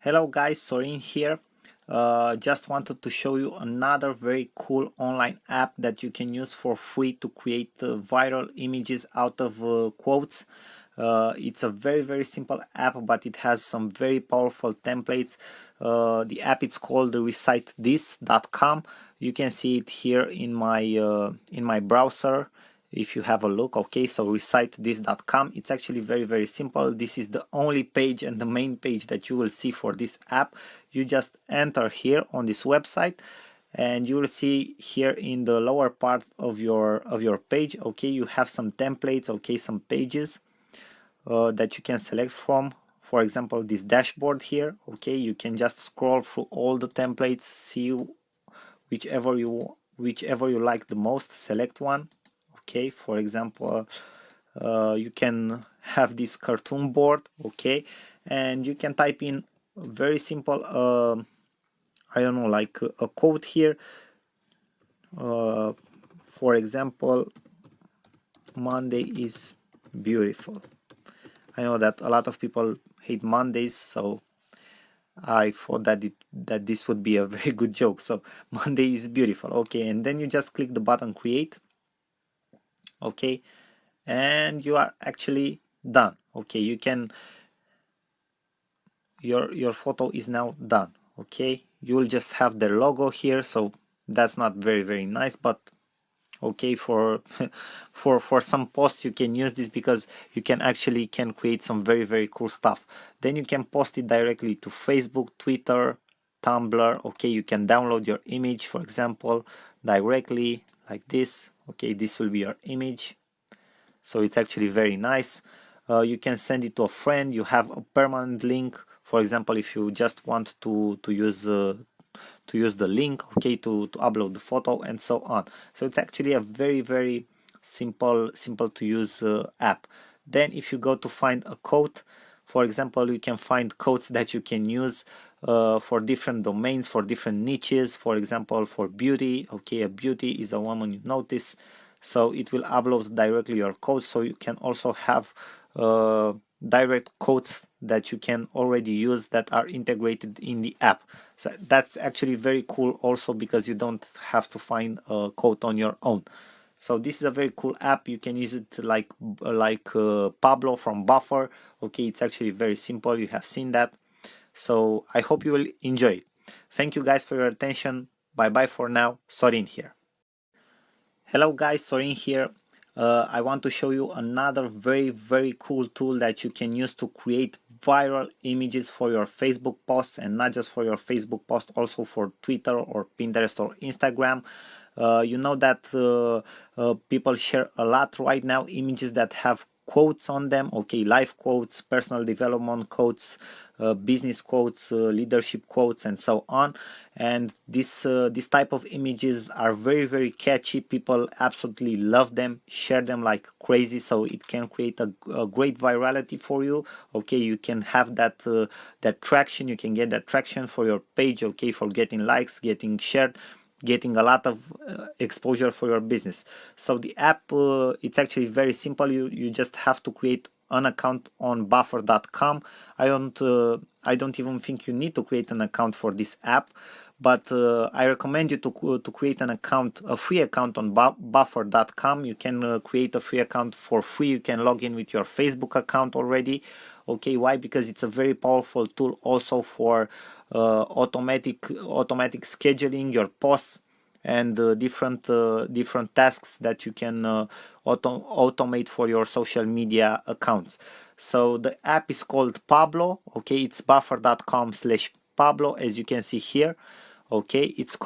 Hello guys, Sorin here. Just wanted to show you another very cool online app that you can use for free to create viral images out of quotes. It's a very simple app, but it has some very powerful templates. The app is called recitethis.com. You can see it here in my browser if you have a look. Okay, so recitethis.com. It's actually very simple. This is the only page and the main page that you will see for this app. You just enter here on this website and you will see here in the lower part of your page, okay, you have some templates, okay, some pages that you can select from. For example, this dashboard here, okay, you can just scroll through all the templates, see whichever you like the most, select one. Okay, for example, you can have this cartoon board, okay, and you can type in very simple I don't know, like a quote here, for example, Monday is beautiful. I know that a lot of people hate Mondays, so I thought that this would be a very good joke. So Monday is beautiful, okay, and then you just click the button create, okay, and you are actually done. Okay, you can your photo is now done. Okay, you will just have the logo here, so that's not very nice, but okay, for for some posts you can use this because you can create some very cool stuff. Then you can post it directly to Facebook, Twitter, Tumblr. Okay, you can download your image, for example, directly like this. Okay, this will be your image, so it's actually very nice. You can send it to a friend. You have a permanent link, for example, if you just want to use the link, okay, to upload the photo and so on. So it's actually a very simple to use app. Then if you go to find a quote, for example, you can find quotes that you can use for different domains, for different niches. For example, for beauty, okay, a beauty is a woman you notice, so it will upload directly your quotes. So you can also have direct quotes that you can already use that are integrated in the app. So that's actually very cool also, because you don't have to find a quote on your own. So this is a very cool app. You can use it like Pablo from Buffer. Okay, it's actually very simple. You have seen that. So I hope you will enjoy it. Thank you guys for your attention. Bye bye for now. Sorin here. Hello guys, Sorin here. I want to show you another very cool tool that you can use to create viral images for your Facebook posts, and not just for your Facebook post, also for Twitter or Pinterest or Instagram. You know that people share a lot right now images that have quotes on them, okay, life quotes, personal development quotes, business quotes, leadership quotes, and so on. And this type of images are very catchy. People absolutely love them, share them like crazy, so it can create a great virality for you. Okay, you can have that traction, you can get that traction for your page, okay, for getting likes, getting shared, getting a lot of exposure for your business. So the app, it's actually very simple. You just have to create an account on buffer.com. I don't even think you need to create an account for this app, but I recommend you to create an account, a free account on buffer.com. You can create a free account for free. You can log in with your Facebook account already. Okay, why? Because it's a very powerful tool also for automatic scheduling your posts and different tasks that you can automate for your social media accounts. So the app is called Pablo. Okay, it's buffer.com/Pablo, as you can see here. Okay, its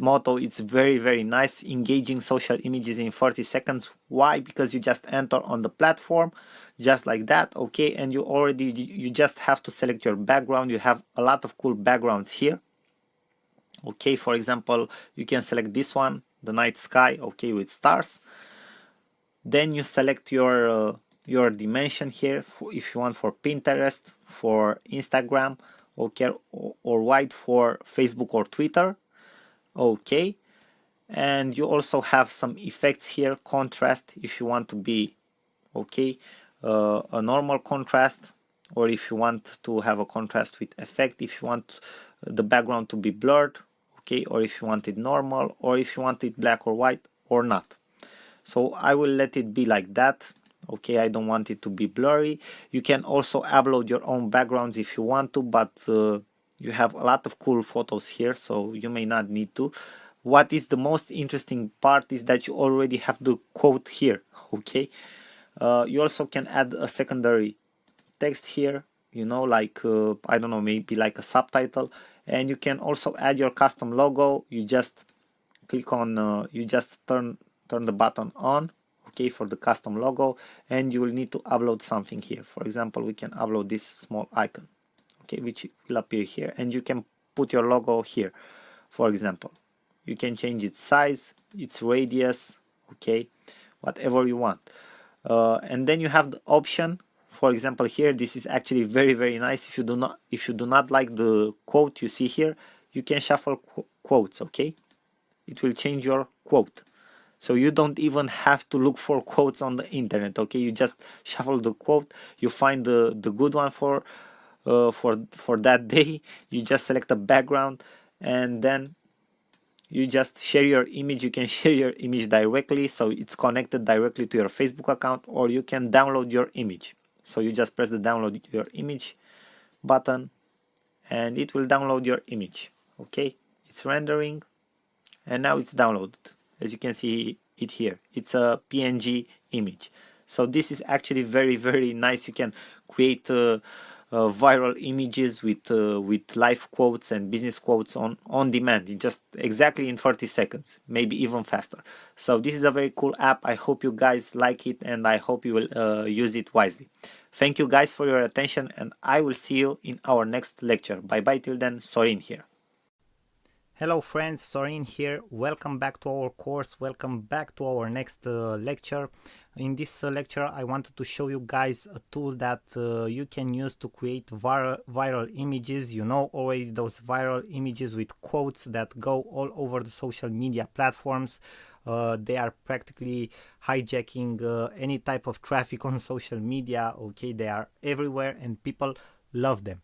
motto, it's very nice: engaging social images in 30 seconds. Why? Because you just enter on the platform just like that, okay, and you just have to select your background. You have a lot of cool backgrounds here. Okay, for example, you can select this one, the night sky, okay, with stars. Then you select your dimension here, if you want for Pinterest, for Instagram, okay, or white for Facebook or Twitter. Okay, and you also have some effects here, contrast, if you want to be, okay, a normal contrast, or if you want to have a contrast with effect, if you want the background to be blurred, okay, or if you want it normal, or if you want it black or white or not. So I will let it be like that. Okay, I don't want it to be blurry. You can also upload your own backgrounds if you want to, but you have a lot of cool photos here, so you may not need to. What is the most interesting part is that you already have the quote here. Okay, you also can add a secondary text here, you know, like I don't know, maybe like a subtitle, and you can also add your custom logo. You just click on you just turn the button on, okay, for the custom logo, and you will need to upload something here. For example, we can upload this small icon, okay, which will appear here, and you can put your logo here. For example, you can change its size, its radius, okay, whatever you want. And then you have the option. For example, here, this is actually very nice. If you do not like the quote you see here, you can shuffle quotes, okay. It will change your quote, so you don't even have to look for quotes on the internet, okay. You just shuffle the quote, you find the good one for that day. You just select a background, and then you just share your image. You can share your image directly, so it's connected directly to your Facebook account, or you can download your image. So you just press the download your image button, and it will download your image, okay. It's rendering, and now it's downloaded. As you can see it here, it's a PNG image. So this is actually very nice. You can create viral images with live quotes and business quotes on demand, in just exactly in 30 seconds, maybe even faster. So this is a very cool app. I hope you guys like it, and I hope you will use it wisely. Thank you guys for your attention, and I will see you in our next lecture. Bye bye till then. Sorin here. Hello friends, Sorin here. Welcome back to our course. Welcome back to our next lecture. In this lecture, I wanted to show you guys a tool that you can use to create viral images. You know already those viral images with quotes that go all over the social media platforms. They are practically hijacking any type of traffic on social media. Okay, they are everywhere and people love them.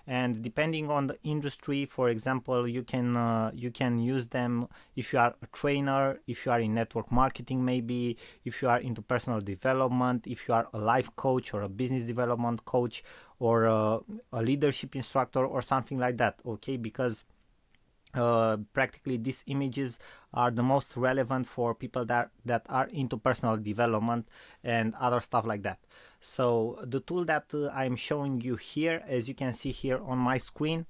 And depending on the industry, for example, you can use them if you are a trainer, if you are in network marketing, maybe if you are into personal development, if you are a life coach or a business development coach, or a leadership instructor or something like that, okay, because practically these images are the most relevant for people that are into personal development and other stuff like that. So the tool that I'm showing you here, as you can see here on my screen,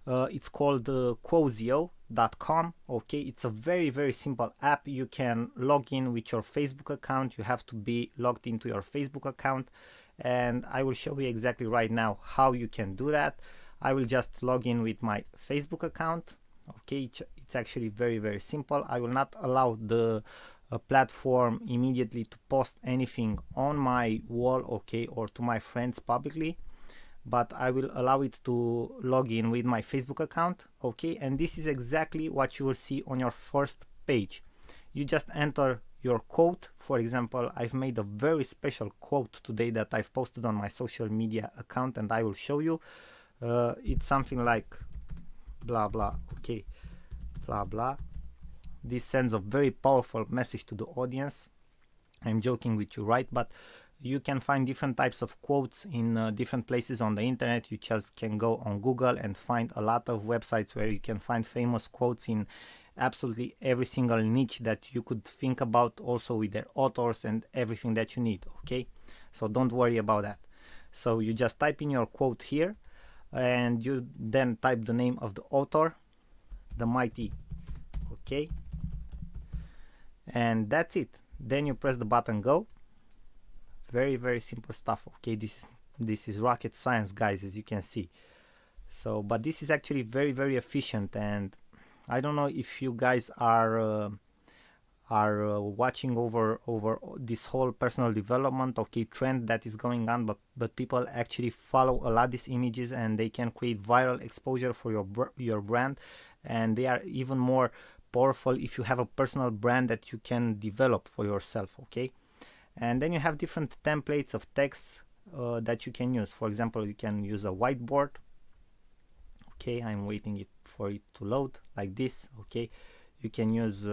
it's called Quozio.com. okay, it's a very simple app. You can log in with your Facebook account. You have to be logged into your Facebook account, and I will show you exactly right now how you can do that. I will just log in with my Facebook account. Okay, it's actually very simple. I will not allow the platform immediately to post anything on my wall, okay, or to my friends publicly, but I will allow it to log in with my Facebook account, okay. And this is exactly what you will see on your first page. You just enter your quote. For example, I've made a very special quote today that I've posted on my social media account, and I will show you. It's something like blah blah, okay, blah blah. This sends a very powerful message to the audience. I'm joking with you, right? But you can find different types of quotes in different places on the internet. You just can go on Google and find a lot of websites where you can find famous quotes in absolutely every single niche that you could think about, also with their authors and everything that you need, okay. So don't worry about that. So you just type in your quote here, and you then type the name of the author, the Mighty, okay, and that's it. Then you press the button go. Very simple stuff, okay. This is rocket science, guys, as you can see. So but this is actually very efficient, and I don't know if you guys are watching over this whole personal development, okay, trend that is going on, but people actually follow a lot of these images, and they can create viral exposure for your brand, and they are even more powerful if you have a personal brand that you can develop for yourself, okay. And then you have different templates of text that you can use. For example, you can use a whiteboard. Okay, I'm waiting for it to load like this. Okay, you can use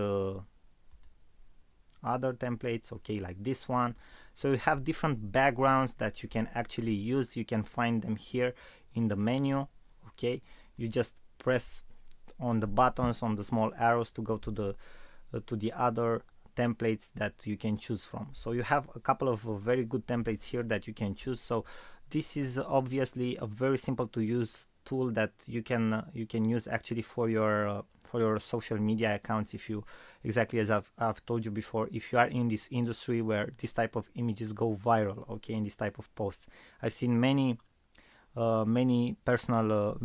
other templates, okay, like this one. So you have different backgrounds that you can actually use. You can find them here in the menu. Okay, you just press on the buttons, on the small arrows to go to the other templates that you can choose from. So you have a couple of very good templates here that you can choose. So this is obviously a very simple to use tool that you can use actually for your social media accounts. If you, exactly as I've told you before, if you are in this industry where this type of images go viral, okay, in this type of posts. I've seen many personal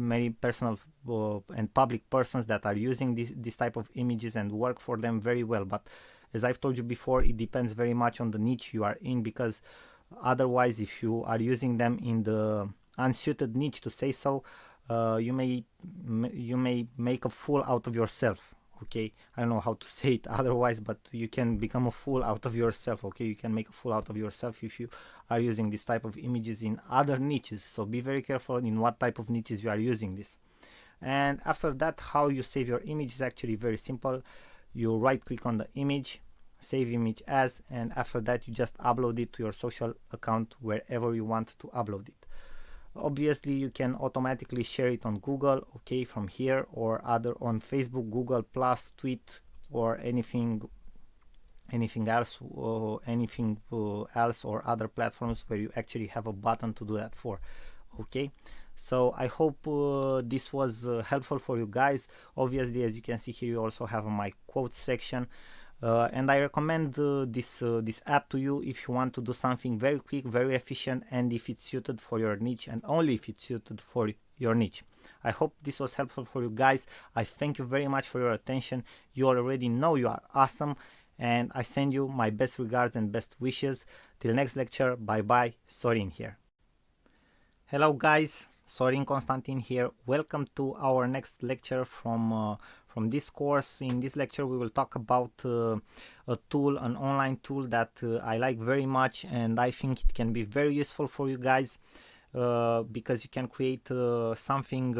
and public persons that are using this type of images and work for them very well. But as I've told you before, it depends very much on the niche you are in, because otherwise, if you are using them in the unsuited niche, to say so, you may make a fool out of yourself. Okay, I don't know how to say it otherwise, but you can become a fool out of yourself. Okay, you can make a fool out of yourself if you are using this type of images in other niches. So be very careful in what type of niches you are using this. And after that, how you save your image is actually very simple. You right click on the image, save image as, and after that you just upload it to your social account wherever you want to upload it. Obviously you can automatically share it on Google, okay, from here, or other on Facebook, Google Plus, Tweet, or anything else, or or other platforms where you actually have a button to do that for. Okay, so I hope this was helpful for you guys. Obviously, as you can see here, you also have my quotes section. And I recommend this app to you if you want to do something very quick, very efficient, and if it's suited for your niche, and only if it's suited for your niche. I hope this was helpful for you guys. I thank you very much for your attention. You already know you are awesome, and I send you my best regards and best wishes. Till next lecture, bye bye. Sorin here. Hello guys, Sorin Constantin here. Welcome to our next lecture from this course. In this lecture we will talk about a tool, an online tool that I like very much, and I think it can be very useful for you guys. Because you can create something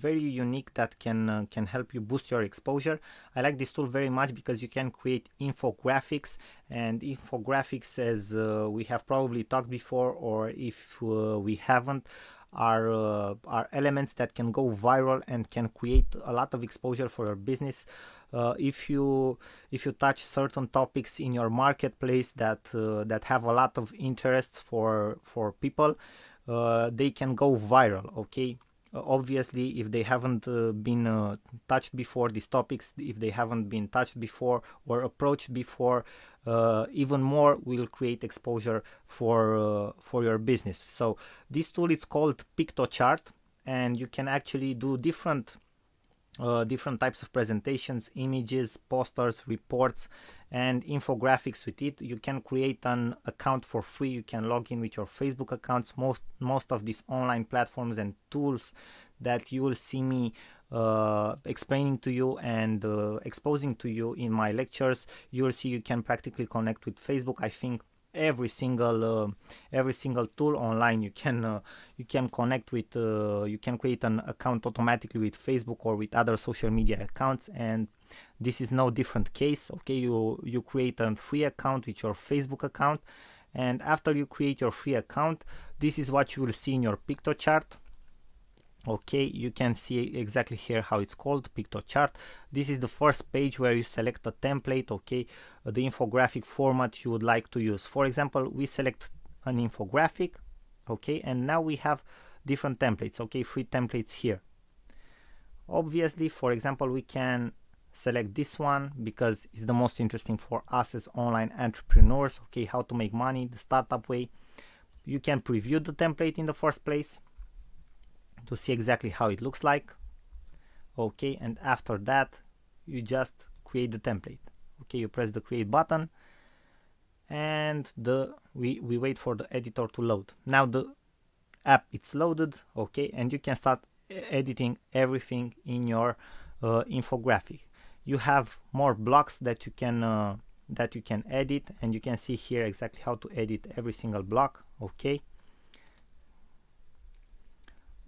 very unique that can help you boost your exposure. I like this tool very much because you can create infographics, and infographics, as we have probably talked before, or if we haven't, are elements that can go viral and can create a lot of exposure for your business. If you touch certain topics in your marketplace that have a lot of interest for people, they can go viral. Okay, obviously, if they haven't been touched before, these topics, if they haven't been touched before or approached before, even more will create exposure for your business. So this tool is called Piktochart, and you can actually do different types of presentations, images, posters, reports, and infographics with it. You can create an account for free. You can log in with your Facebook accounts. Most of these online platforms and tools that you will see me explaining to you and exposing to you in my lectures, you will see you can practically connect with Facebook. I think every single tool online you can connect with, you can create an account automatically with Facebook or with other social media accounts, and this is no different case. Okay, you create a free account with your Facebook account, and after you create your free account, this is what you will see in your Piktochart. Okay, you can see exactly here how it's called, Piktochart. This is the first page where you select a template, okay, the infographic format you would like to use. For example, we select an infographic, okay, and now we have different templates, okay, 3 templates here. Obviously, for example, we can select this one because it's the most interesting for us as online entrepreneurs, okay, how to make money the startup way. You can preview the template in the first place to see exactly how it looks like. Okay, and after that you just create the template. Okay, you press the create button, and we wait for the editor to load. Now the app, it's loaded, okay, and you can start editing everything in your infographic. You have more blocks that you can that you can edit, and you can see here exactly how to edit every single block. Okay,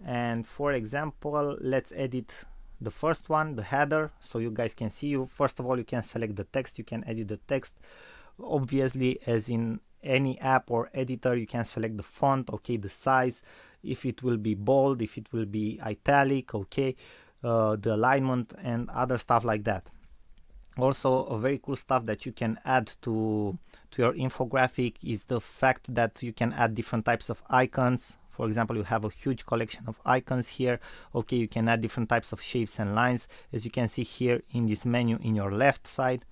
and for example, let's edit the first one, the header, so you guys can see. You first of all, you can select the text, you can edit the text. Obviously, as in any app or editor, you can select the font, okay, the size, if it will be bold, if it will be italic, okay, the alignment and other stuff like that. Also, a very cool stuff that you can add to your infographic is the fact that you can add different types of icons. For example, you have a huge collection of icons here. Okay, you can add different types of shapes and lines, as you can see here in this menu in your left side.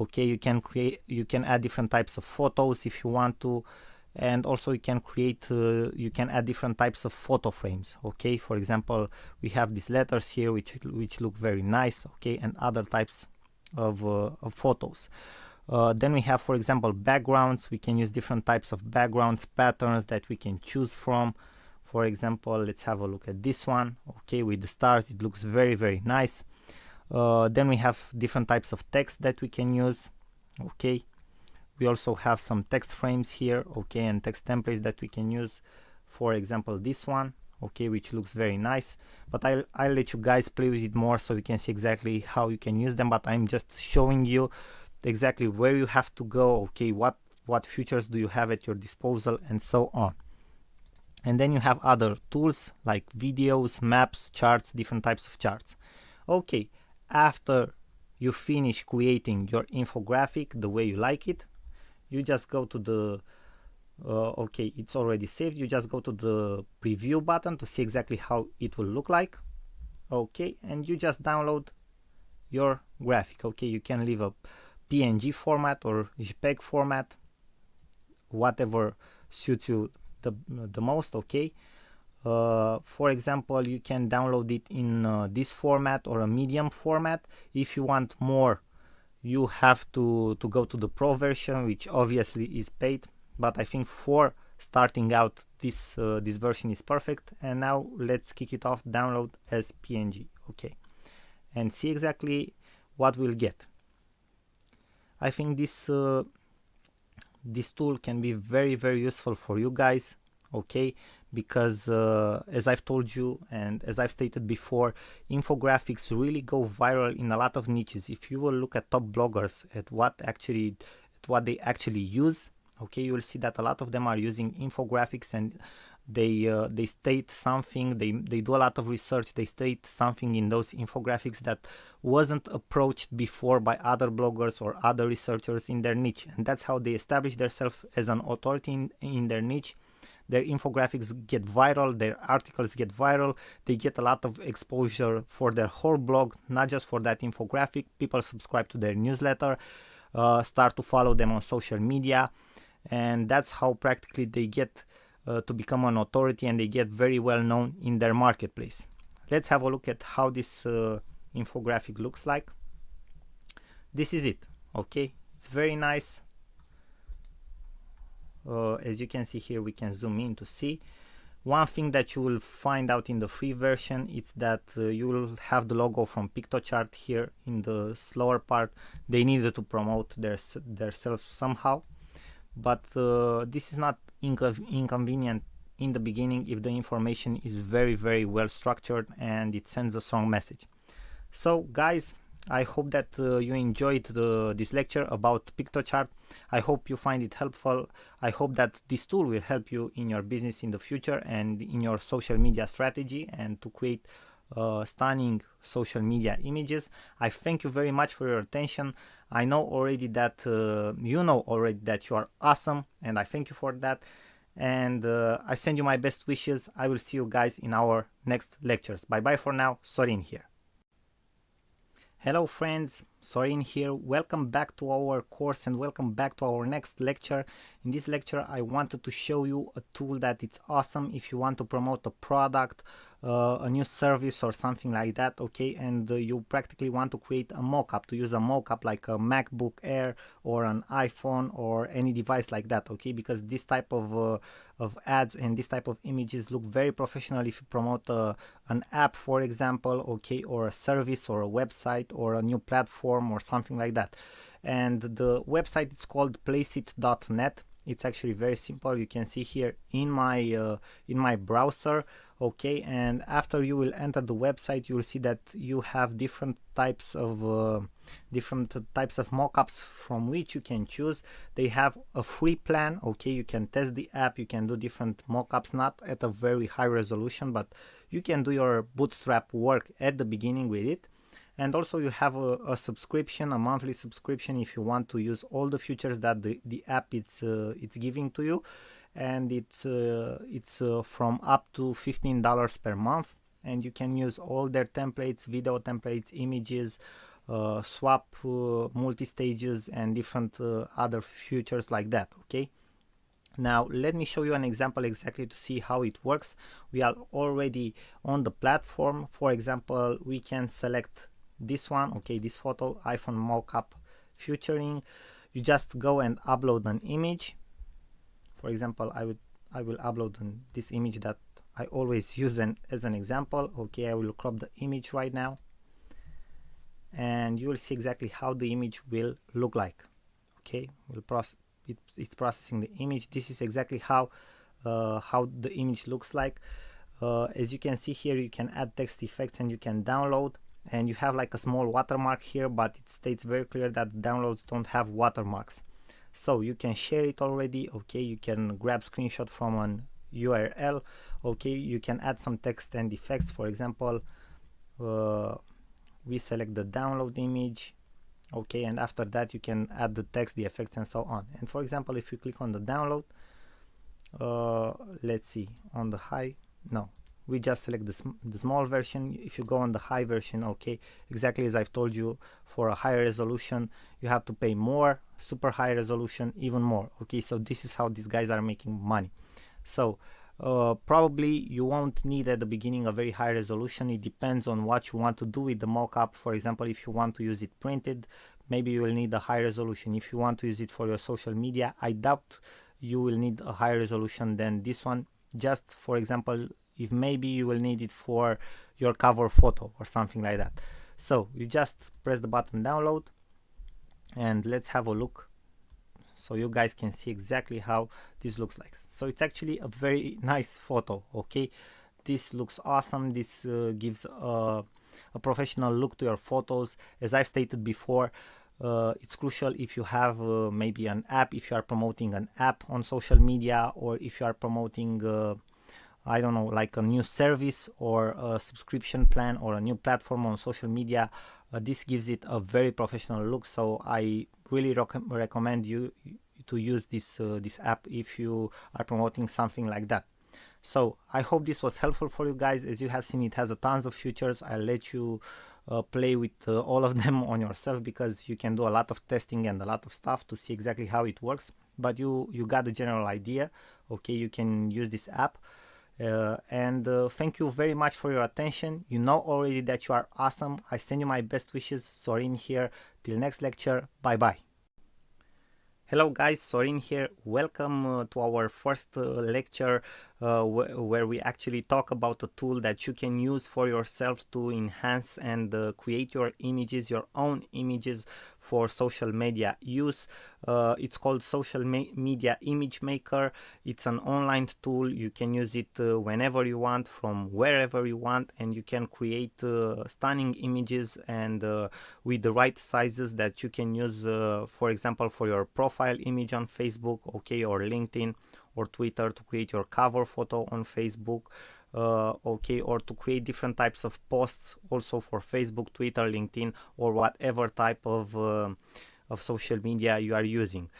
Okay, you can add different types of photos if you want to, and also you can add different types of photo frames. Okay, for example, we have these letters here which look very nice. Okay, and other types of photos. Then we have, for example, backgrounds. We can use different types of backgrounds, patterns that we can choose from. For example, let's have a look at this one. Okay, with the stars, it looks very, very nice. Then we have different types of text that we can use. Okay, we also have some text frames here, okay, and text templates that we can use. For example, this one, okay, which looks very nice, but I'll let you guys play with it more so you can see exactly how you can use them. But I'm just showing you exactly where you have to go, okay, what features do you have at your disposal, and so on. And then you have other tools like videos, maps, charts, different types of charts. Okay, after you finish creating your infographic the way you like it, you just go to the okay, it's already saved. You just go to the preview button to see exactly how it will look like. Okay, and you just download your graphic. Okay, you can leave a PNG format or JPEG format, whatever suits you the most. Okay, for example, you can download it in this format or a medium format. If you want more, you have to go to the pro version, which obviously is paid, but I think for starting out this version is perfect. And now let's kick it off, download as PNG. Okay, and see exactly what we'll get. I think this tool can be very, very useful for you guys. Okay, because as I've told you and as I've stated before, infographics really go viral in a lot of niches. If you will look at top bloggers at what they actually use, okay, you will see that a lot of them are using infographics, and they state something, they do a lot of research, they state something in those infographics that wasn't approached before by other bloggers or other researchers in their niche, and that's how they establish themselves as an authority in their niche. Their infographics get viral, their articles get viral, they get a lot of exposure for their whole blog, not just for that infographic. People subscribe to their newsletter, start to follow them on social media, and that's how practically they get to become an authority, and they get very well known in their marketplace. Let's have a look at how this infographic looks like. This is it. Okay, it's very nice. As you can see here, we can zoom in to see. One thing that you will find out in the free version is that you will have the logo from Piktochart here in the slower part. They needed to promote themselves somehow, but this is not inconvenient in the beginning if the information is very, very well structured and it sends a strong message. So guys, I hope that you enjoyed this lecture about Piktochart. I hope you find it helpful. I hope that this tool will help you in your business in the future and in your social media strategy, and to create stunning social media images. I thank you very much for your attention. I know already that you know already that you are awesome, and I thank you for that. And I send you my best wishes. I will see you guys in our next lectures. Bye bye for now. Sorin here. Hello friends, Sorin here. Welcome back to our course and welcome back to our next lecture. In this lecture I wanted to show you a tool that it's awesome if you want to promote a product, a new service or something like that, okay, and you practically want to create a mockup, to use a mockup like a MacBook Air or an iPhone or any device like that, okay, because this type of ads and this type of images look very professional if you promote an app, for example, okay, or a service or a website or a new platform or something like that. and the website is called placeit.net. It's actually very simple. You can see here in my browser, okay, and after you will enter the website, you will see that you have different types of mockups from which you can choose. They have a free plan, okay, you can test the app, you can do different mockups, not at a very high resolution, but you can do your bootstrap work at the beginning with it. And also you have a subscription, a monthly subscription, if you want to use all the features that the app it's giving to you, and it's from up to $15 per month, and you can use all their templates, video templates, images, swap, multi-stages, and different other features like that. Okay, now let me show you an example exactly to see how it works. We are already on the platform. For example, we can select this one, okay, this photo, iPhone mockup featuring. You just go and upload an image. For example, I will upload this image that I always use as an example. Okay, I will crop the image right now, and you will see exactly how the image will look like. Okay, it's processing the image. This is exactly how the image looks like. As you can see here, you can add text effects and you can download, and you have like a small watermark here, but it states very clear that downloads don't have watermarks. So you can share it already, okay, you can grab screenshot from an URL, okay, you can add some text and effects. For example, we select the download image, okay, and after that you can add the text, the effects, and so on. And for example, if you click on the download, let's see, on the high, no, we just select the small version. If you go on the high version, okay, exactly as I've told you, for a higher resolution you have to pay more, super high resolution even more. Okay, so this is how these guys are making money. So probably you won't need at the beginning a very high resolution. It depends on what you want to do with the mockup. For example, if you want to use it printed, maybe you will need a high resolution. If you want to use it for your social media, I doubt you will need a higher resolution than this one. Just for example, if maybe you will need it for your cover photo or something like that. So you just press the button download, and let's have a look so you guys can see exactly how this looks like. So it's actually a very nice photo. Okay, this looks awesome. This gives a professional look to your photos. As I stated before, it's crucial if you have maybe an app, if you are promoting an app on social media, or if you are promoting I don't know, like a new service or a subscription plan or a new platform on social media. This gives it a very professional look, so I really recommend you to use this app if you are promoting something like that. So I hope this was helpful for you guys. As you have seen, it has a tons of features. I'll let you play with all of them on yourself, because you can do a lot of testing and a lot of stuff to see exactly how it works, but you got the general idea. Okay, you can use this app. And thank you very much for your attention. You know already that you are awesome. I send you my best wishes. Sorin here. Till next lecture. Bye bye. Hello guys, Sorin here. Welcome to our first lecture where we actually talk about a tool that you can use for yourself to enhance and create your images, your own images for social media use. It's called Social Media Image Maker. It's an online tool. You can use it whenever you want, from wherever you want, and you can create stunning images and with the right sizes that you can use, for example, for your profile image on Facebook, okay, or LinkedIn or Twitter, to create your cover photo on Facebook. Okay, or to create different types of posts also for Facebook, Twitter, LinkedIn, or whatever type of social media you are using.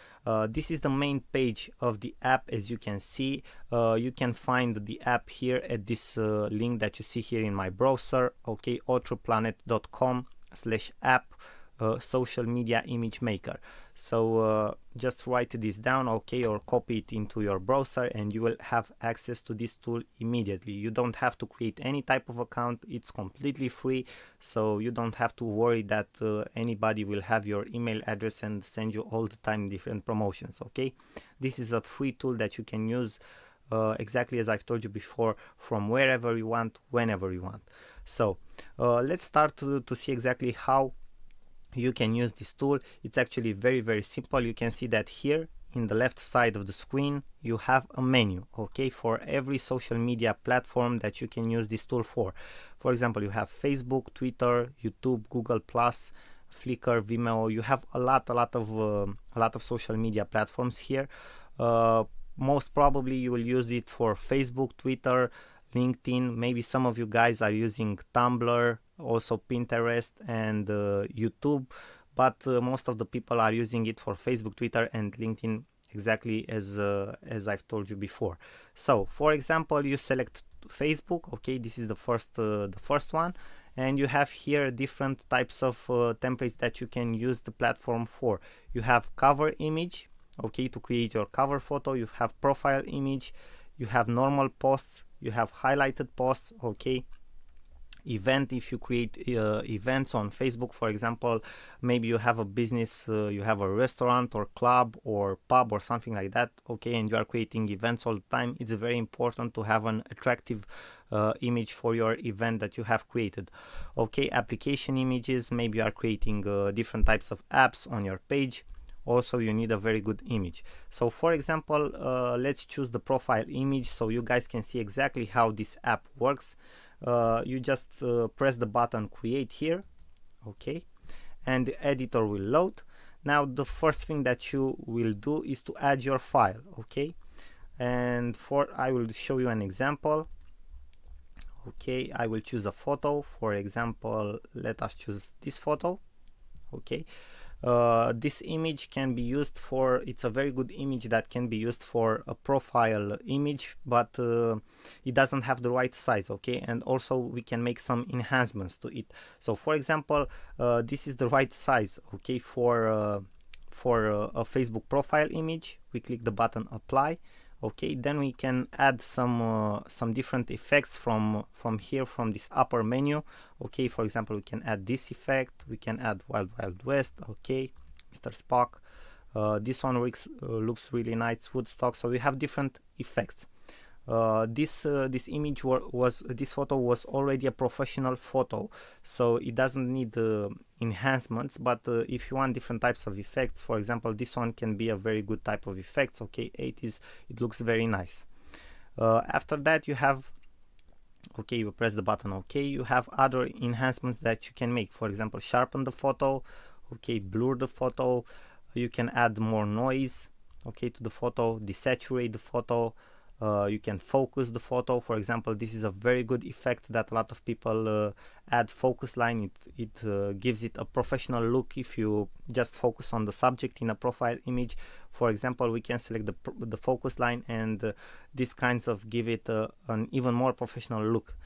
This is the main page of the app. As you can see, you can find the app here at this link that you see here in my browser. Okay, authorplanet.com/app. Social media image maker. So just write this down, okay, or copy it into your browser, and you will have access to this tool immediately. You don't have to create any type of account. It's completely free, so you don't have to worry that anybody will have your email address and send you all the time different promotions. Okay, this is a free tool that you can use exactly as I've told you before, from wherever you want, whenever you want. So let's start to see exactly how you can use this tool. It's actually very simple. You can see that here in the left side of the screen you have a menu, okay, for every social media platform that you can use this tool for. For example, you have Facebook, Twitter, YouTube, Google Plus, Flickr, Vimeo. You have a lot of social media platforms here. Most probably you will use it for Facebook, Twitter, LinkedIn. Maybe some of you guys are using Tumblr, also Pinterest and YouTube, but most of the people are using it for Facebook, Twitter and LinkedIn, exactly as I've told you before. So for example, you select Facebook, okay, this is the first one, and you have here different types of templates that you can use the platform for. You have cover image, okay, to create your cover photo. You have profile image, you have normal posts, you have highlighted posts, okay, event. If you create events on Facebook, for example, maybe you have a business, you have a restaurant or club or pub or something like that, okay, and you are creating events all the time, it's very important to have an attractive image for your event that you have created. Okay, application images, maybe you are creating different types of apps on your page, also you need a very good image. So for example, let's choose the profile image so you guys can see exactly how this app works. You just press the button create here, okay, and the editor will load. Now the first thing that you will do is to add your file, okay, and I will show you an example. Okay, I will choose a photo. For example, let us choose this photo, okay. This image can be used for, it's a very good image that can be used for a profile image, but it doesn't have the right size, okay, and also we can make some enhancements to it. So for example, this is the right size, okay, for a Facebook profile image. We click the button apply, okay, then we can add some different effects from here, from this upper menu, okay. For example, we can add this effect, we can add Wild Wild West, okay, Mr. Spock. This one looks really nice, Woodstock. So we have different effects. This image this photo was already a professional photo, so it doesn't need enhancements, but if you want different types of effects, for example, this one can be a very good type of effects, okay, 80s, it looks very nice. After that you have, okay, you press the button okay, you have other enhancements that you can make. For example, sharpen the photo, okay, blur the photo, you can add more noise, okay, to the photo, desaturate the photo, you can focus the photo. For example, this is a very good effect that a lot of people add, focus line. It gives it a professional look if you just focus on the subject in a profile image. For example, we can select the focus line, and these kinds of give it an even more professional look.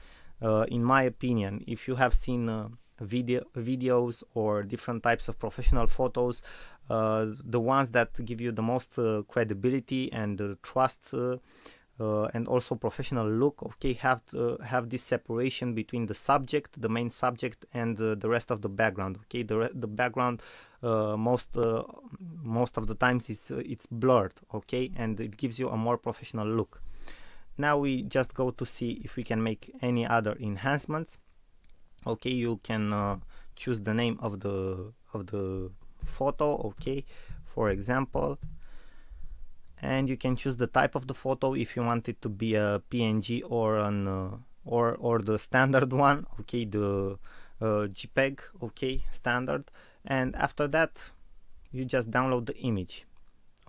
In my opinion, if you have seen videos or different types of professional photos, the ones that give you the most credibility and trust and also professional look, okay, have this separation between the subject, the main subject, and the rest of the background, okay. The background most of the times it's blurred, okay, and it gives you a more professional look. Now we just go to see if we can make any other enhancements. Okay, you can choose the name of the photo, okay, for example, and you can choose the type of the photo, if you want it to be a PNG or an or the standard one, okay, the JPEG, okay, standard. And after that you just download the image.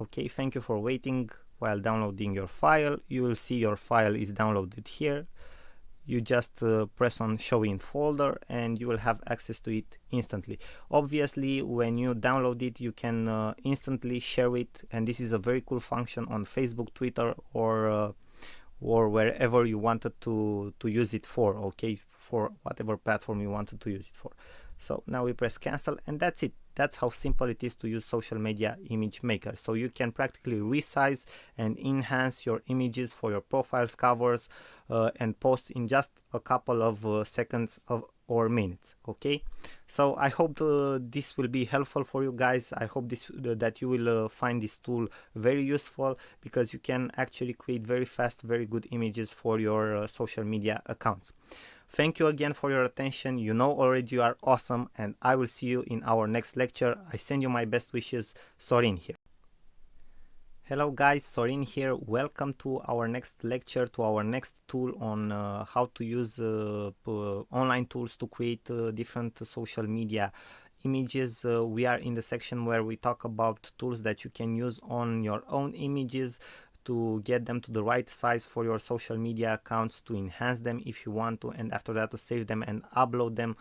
Okay, thank you for waiting while downloading your file. You will see your file is downloaded here. You just press on show in folder and you will have access to it instantly. Obviously, when you download it, you can instantly share it, and this is a very cool function on Facebook, Twitter, or wherever you wanted to use it for, okay, for whatever platform you wanted to use it for. So now we press cancel, and that's it. That's how simple it is to use Social Media Image Maker. So you can practically resize and enhance your images for your profiles, covers, and posts in just a couple of seconds or minutes. Okay, so I hope this will be helpful for you guys. I hope that you will find this tool very useful, because you can actually create very fast, very good images for your social media accounts. Thank you again for your attention. You know already you are awesome, and I will see you in our next lecture. I send you my best wishes. Sorin here. Hello guys, Sorin here. Welcome to our next lecture, to our next tool on how to use online tools to create different social media images. We are in the section where we talk about tools that you can use on your own images to get them to the right size for your social media accounts, to enhance them if you want to, and after that to save them and upload them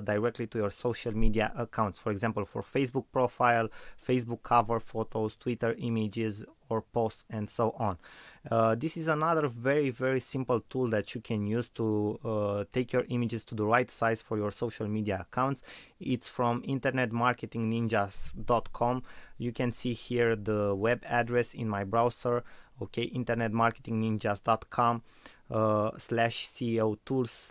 directly to your social media accounts. For example, for Facebook profile, Facebook cover photos, Twitter images or posts, and so on. This is another very simple tool that you can use to take your images to the right size for your social media accounts. It's from internetmarketingninjas.com. You can see here the web address in my browser. Okay, internetmarketingninjas.com /CEO tools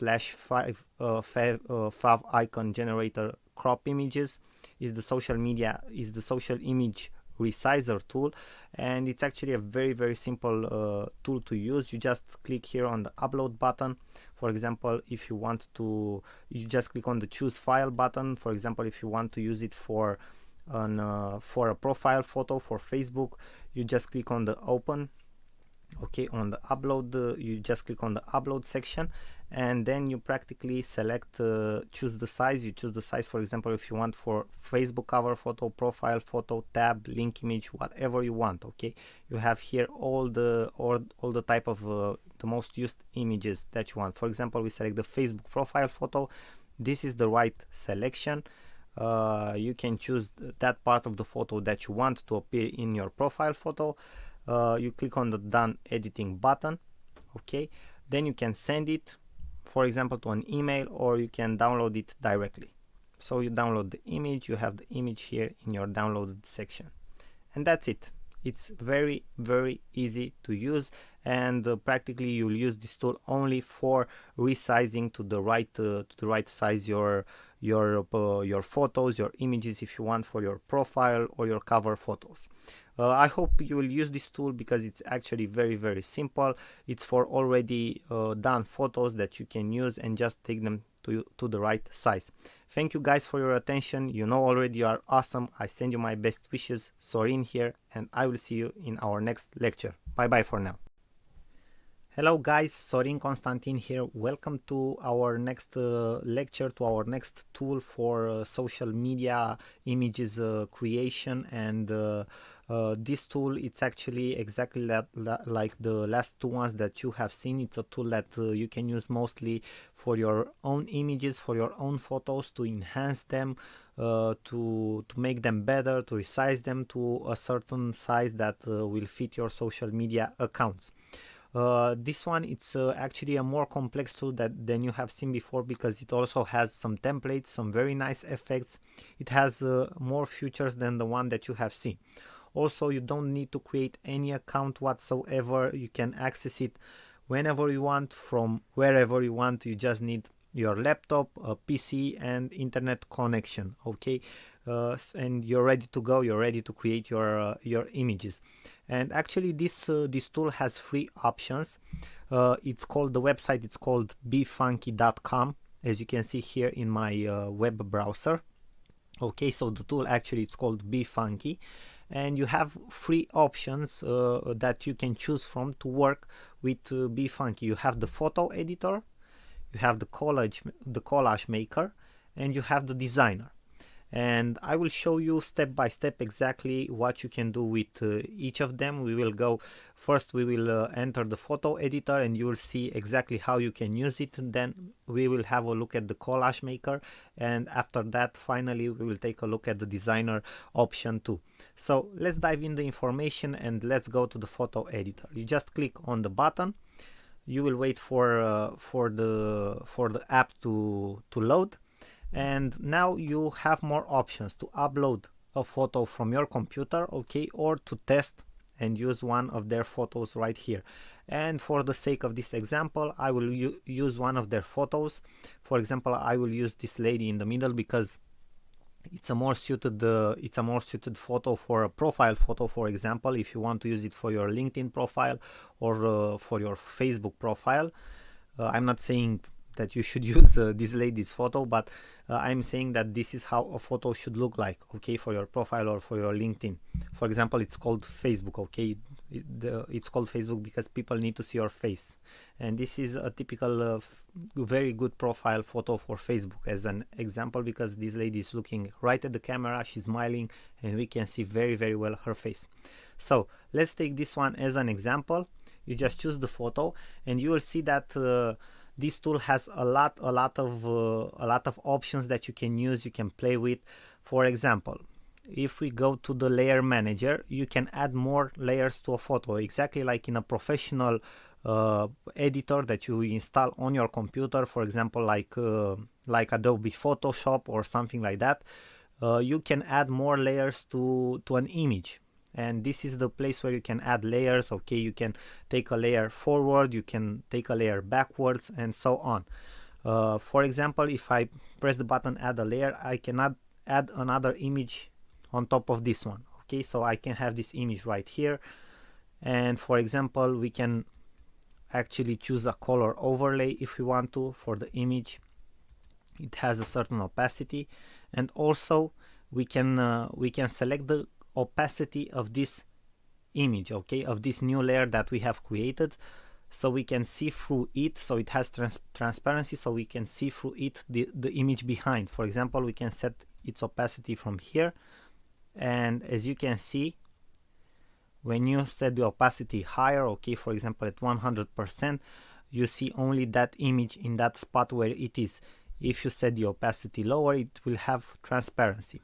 /fav icon generator crop images is the social image resizer tool, and it's actually a very simple tool to use. You just click here on the upload button. For example, if you want to, you just click on the choose file button. For example, if you want to use it for a profile photo for Facebook, you just click on the open. Okay, on the upload, you just click on the upload section, and then you practically select, choose the size. You choose the size, for example, if you want for Facebook cover photo, profile photo, tab, link image, whatever you want. Okay, you have here all the type of the most used images that you want. For example, we select the Facebook profile photo. This is the right selection. You can choose that part of the photo that you want to appear in your profile photo. You click on the done editing button. Okay, then you can send it, for example, to an email, or you can download it directly. So you download the image, you have the image here in your downloaded section, and that's it. It's very easy to use, and practically you'll use this tool only for resizing to the right size your photos, your images, if you want, for your profile or your cover photos. I hope you will use this tool because it's actually very simple. It's for already done photos that you can use and just take them to the right size. Thank you guys for your attention. You know already you are awesome. I send you my best wishes. Sorin here, and I will see you in our next lecture. Bye for now. Hello guys, Sorin Constantin here. Welcome to our next lecture, to our next tool for social media images creation. And this tool, it's actually exactly like the last two ones that you have seen. It's a tool that you can use mostly for your own images, for your own photos, to enhance them, to make them better, to resize them to a certain size that will fit your social media accounts. This one, it's actually a more complex tool than you have seen before, because it also has some templates, some very nice effects. It has more features than the one that you have seen. Also, you don't need to create any account whatsoever. You can access it whenever you want, from wherever you want. You just need your laptop, a PC, and internet connection. Okay, and you're ready to go. You're ready to create your images. And actually, this tool has 3 options. It's called, the website, it's called befunky.com, as you can see here in my web browser. Okay, so the tool actually, it's called Befunky, and you have 3 options that you can choose from to work with Befunky. You have the photo editor, you have the collage maker, and you have the designer. And I will show you step by step exactly what you can do with each of them. We will go first, we will enter the photo editor, and you will see exactly how you can use it. And then we will have a look at the collage maker, and after that, finally, we will take a look at the designer option too. So let's dive in the information and let's go to the photo editor. You just click on the button. You will wait for the app to load. And now you have more options to upload a photo from your computer, okay, or to test and use one of their photos right here. And for the sake of this example, I will use one of their photos. For example, I will use this lady in the middle because it's a more suited photo for a profile photo. For example, if you want to use it for your LinkedIn profile or for your Facebook profile. I'm not saying that you should use this lady's photo, but I'm saying that this is how a photo should look like, okay, for your profile or for your LinkedIn. For example, it's called Facebook, okay. It's called Facebook because people need to see your face, and this is a typical very good profile photo for Facebook as an example, because this lady is looking right at the camera, she's smiling, and we can see very, very well her face. So let's take this one as an example. You just choose the photo, and you will see that this tool has a lot of options that you can use, you can play with. For example, if we go to the layer manager, you can add more layers to a photo, exactly like in a professional editor that you install on your computer, for example, like Adobe Photoshop or something like that. You can add more layers to an image, and this is the place where you can add layers, okay. You can take a layer forward, you can take a layer backwards, and so on. For example, if I press the button add a layer, I cannot add another image on top of this one, okay. So I can have this image right here, and for example, we can actually choose a color overlay if we want to for the image. It has a certain opacity, and also we can select the opacity of this image, okay, of this new layer that we have created, so we can see through it. So it has transparency, so we can see through it the image behind. For example, we can set its opacity from here, and as you can see, when you set the opacity higher, okay, for example at 100%, you see only that image in that spot where it is. If you set the opacity lower, it will have transparency.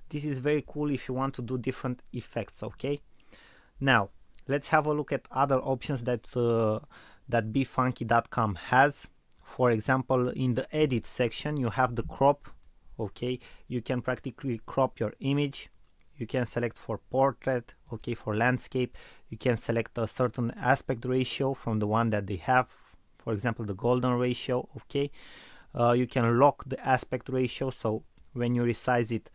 This is very cool if you want to do different effects, okay. Now let's have a look at other options that that befunky.com has. For example, in the edit section you have the crop, okay. You can practically crop your image. You can select for portrait, okay, for landscape. You can select a certain aspect ratio from the one that they have, for example the golden ratio, okay. You can lock the aspect ratio, so when you resize it,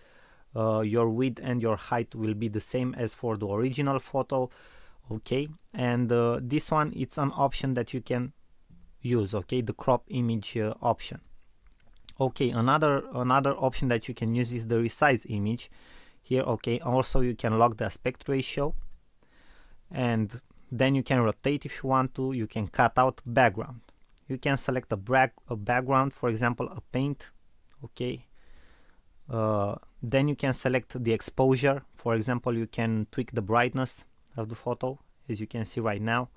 your width and your height will be the same as for the original photo, okay. And this one, it's an option that you can use, okay, the crop image option. Okay, another option that you can use is the resize image here, okay. Also you can lock the aspect ratio, and then you can rotate if you want to. You can cut out background. You can select a background, for example a paint, okay. Then you can select the exposure. For example, you can tweak the brightness of the photo, as you can see right now,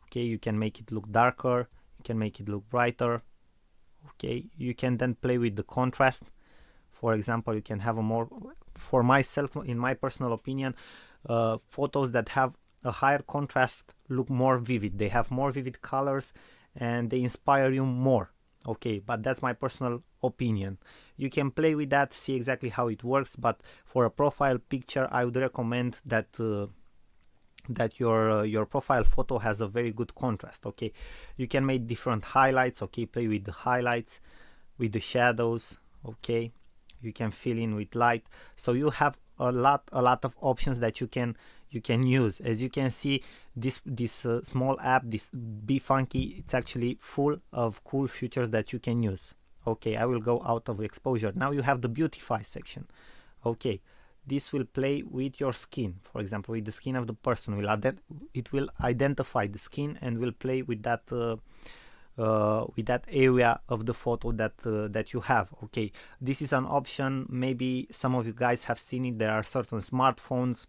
okay. You can make it look darker, you can make it look brighter, okay. You can then play with the contrast. For example, you can have a more, for myself, in my personal opinion, photos that have a higher contrast look more vivid. They have more vivid colors and they inspire you more, okay. But that's my personal opinion. You can play with that, see exactly how it works, but for a profile picture I would recommend that that your profile photo has a very good contrast, okay. You can make different highlights, okay, play with the highlights, with the shadows, okay. You can fill in with light, so you have a lot of options that you can use. As you can see, this small app, this befunky, it's actually full of cool features that you can use. Okay, I will go out of exposure. Now you have the beautify section, okay. This will play with your skin, for example with the skin of the person. It will identify the skin and will play with that area of the photo that you have, okay. This is an option, maybe some of you guys have seen it. There are certain smartphones,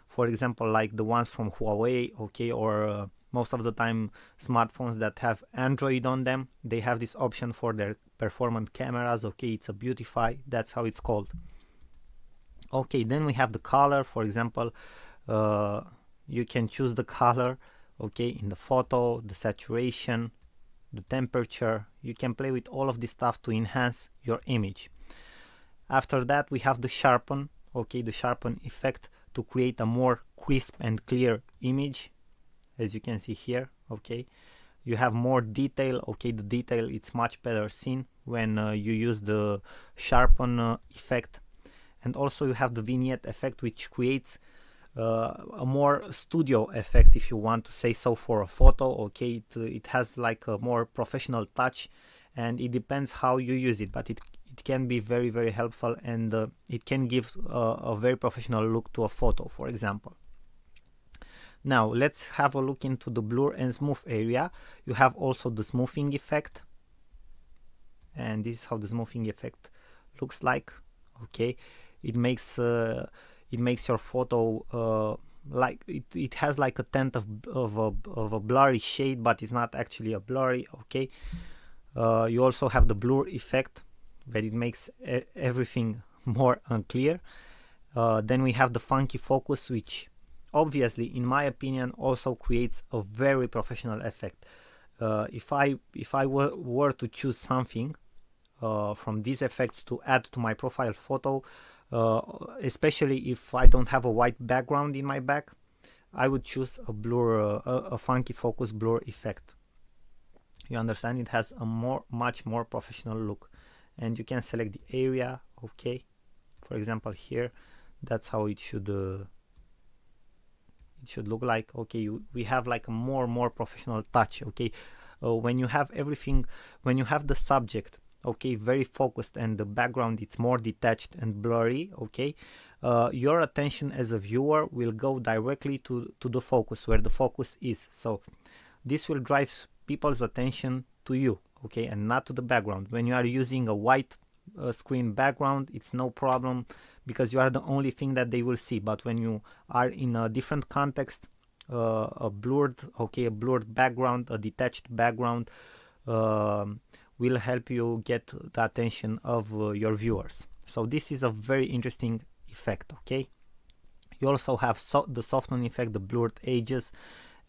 for example like the ones from Huawei, okay, or most of the time smartphones that have Android on them, they have this option for their performant cameras, okay. It's a beautify, that's how it's called, okay. Then we have the color. For example, you can choose the color, okay, in the photo, the saturation, the temperature. You can play with all of this stuff to enhance your image. After that we have the sharpen, okay, the sharpen effect to create a more crisp and clear image, as you can see here, okay. You have more detail, okay. The detail, it's much better seen when you use the sharpen effect. And also you have the vignette effect, which creates a more studio effect, if you want to say so, for a photo, okay. It has like a more professional touch, and it depends how you use it, but it can be very, very helpful, and it can give a very professional look to a photo, for example. Now let's have a look into the blur and smooth area. You have also the smoothing effect, and this is how the smoothing effect looks like. Okay, it makes your photo like it has like a tint of a blurry shade, but it's not actually a blurry. Okay, you also have the blur effect, but it makes everything more unclear. Then we have the funky focus, which obviously, in my opinion, also creates a very professional effect. If I were to choose something from these effects to add to my profile photo, especially if I don't have a white background in my back, I would choose a blur, a funky focus blur effect. You understand? It has a much more professional look, and you can select the area. Okay, for example here, that's how it should look like. Okay, we have like a more professional touch. Okay, when you have everything, when you have the subject, okay, very focused, and the background it's more detached and blurry, okay, your attention as a viewer will go directly to the focus, where the focus is. So this will drive people's attention to you, okay, and not to the background. When you are using a white screen background, it's no problem, because you are the only thing that they will see. But when you are in a different context, a blurred background, a detached background, will help you get the attention of your viewers. So this is a very interesting effect. Okay, you also have the soften effect, the blurred edges,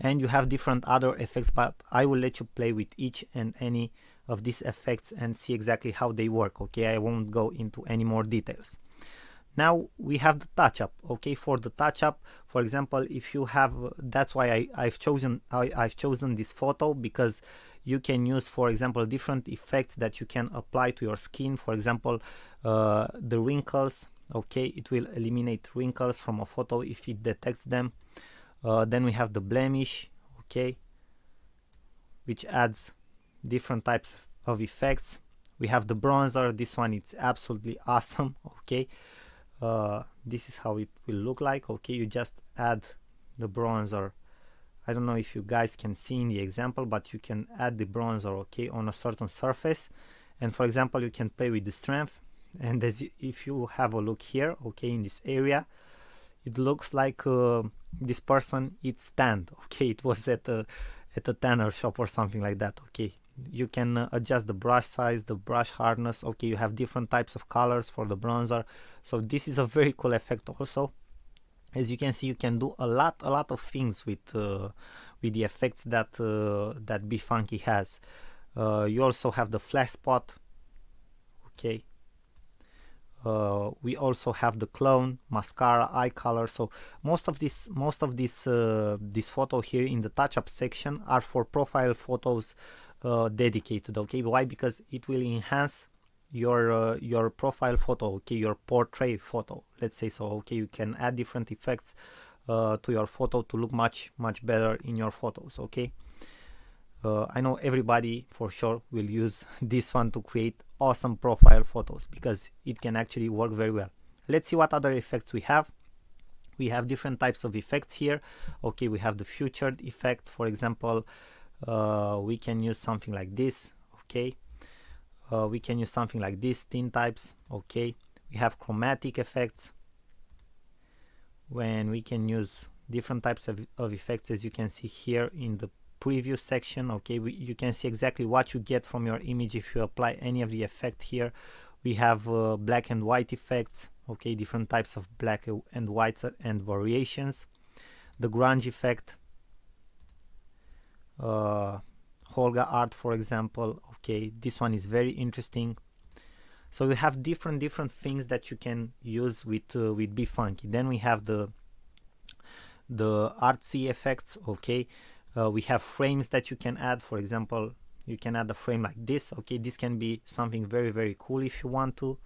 and you have different other effects, but I will let you play with each and any of these effects and see exactly how they work. Okay, I won't go into any more details. Now we have the touch up. Okay, for the touch up, for example, if you have, that's why I've chosen this photo, because you can use, for example, different effects that you can apply to your skin. For example, the wrinkles. Okay, it will eliminate wrinkles from a photo if it detects them. Then we have the blemish, okay, which adds different types of effects. We have the bronzer. This one, it's absolutely awesome. Okay, this is how it will look like. Okay, you just add the bronzer. I don't know if you guys can see in the example, but you can add the bronzer, okay, on a certain surface, and for example, you can play with the strength. And if you have a look here, okay, in this area, it looks like this person is tanned. Okay, it was at a tanner shop or something like that. Okay, you can adjust the brush size, the brush hardness. Okay, you have different types of colors for the bronzer. So this is a very cool effect also. As you can see, you can do a lot of things with the effects that that BeFunky has. You also have the flash spot. Okay, we also have the clone, mascara, eye color. So most of this photo here in the touch up section are for profile photos dedicated. Okay, why? Because it will enhance your profile photo, okay, your portrait photo, let's say. So okay, you can add different effects to your photo to look much better in your photos. Okay, I know everybody for sure will use this one to create awesome profile photos, because it can actually work very well. Let's see what other effects we have. We have different types of effects here. Okay, we have the featured effect, for example. We can use something like this. Okay, we can use something like this, tint types. Okay, we have chromatic effects, when we can use different types of effects, as you can see here in the preview section. Okay, you can see exactly what you get from your image if you apply any of the effect here. We have black and white effects. Okay, different types of black and whites and variations. The grunge effect, Holga art, for example. Okay, this one is very interesting. So we have different things that you can use with BeFunky. Then we have the artsy effects. Okay, we have frames that you can add. For example, you can add a frame like this. Okay, this can be something very cool if you want to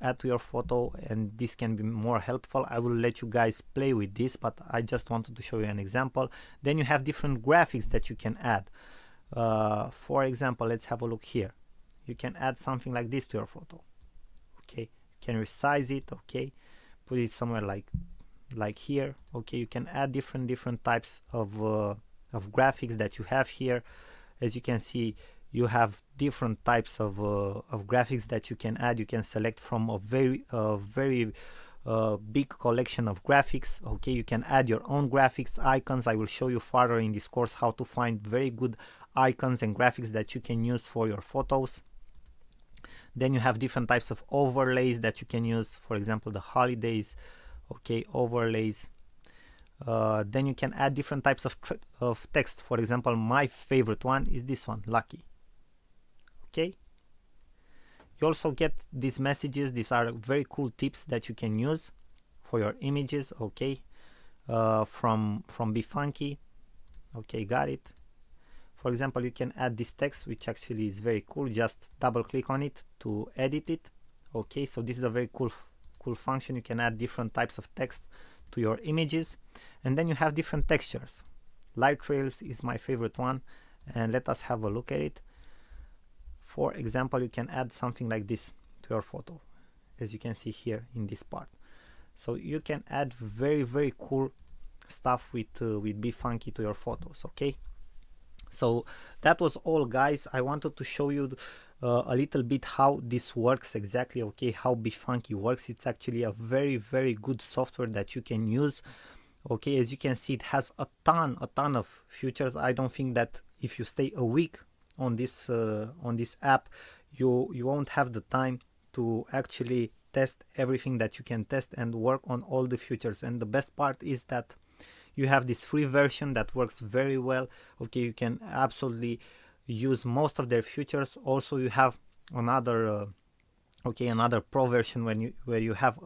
add to your photo, and this can be more helpful. I will let you guys play with this, but I just wanted to show you an example. Then you have different graphics that you can add. For example, let's have a look here. you can add something like this to your photo. Okay, you can resize it. Okay, put it somewhere like here. Okay, you can add different types of graphics that you have here. As you can see, you have different types of graphics that you can add. You can select from a very big collection of graphics. Okay, you can add your own graphics, icons. I will show you further in this course how to find very good icons and graphics that you can use for your photos. Then you have different types of overlays that you can use, for example the holidays. Okay, overlays. Then you can add different types of text. For example, my favorite one is this one, lucky. Okay, you also get these messages. These are very cool tips that you can use for your images. Okay, from BeFunky. Okay, got it. For example, you can add this text, which actually is very cool. Just double click on it to edit it. Okay, so this is a very cool function. You can add different types of text to your images. And then you have different textures. Light trails is my favorite one, and let us have a look at it. For example, you can add something like this to your photo, as you can see here in this part. So you can add very cool stuff with BeFunky to your photos. Okay, so that was all, guys. I wanted to show you a little bit how this works exactly. Okay, how BeFunky works. It's actually a very good software that you can use. Okay, as you can see, it has a ton of features. I don't think that if you stay a week on this app, you won't have the time to actually test everything that you can test and work on all the features. And the best part is that you have this free version that works very well. Okay, you can absolutely use most of their features. Also, you have another another pro version where you have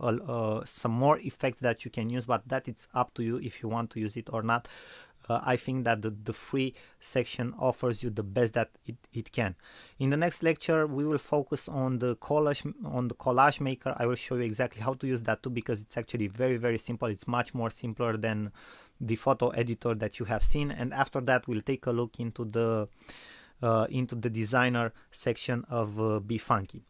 some more effects that you can use, but that it's up to you if you want to use it or not. I think that the free section offers you the best that it can. In the next lecture, we will focus on the collage maker. I will show you exactly how to use that too, because it's actually very simple. It's much more simpler than the photo editor that you have seen. And after that, we'll take a look into the designer section of BeFunky.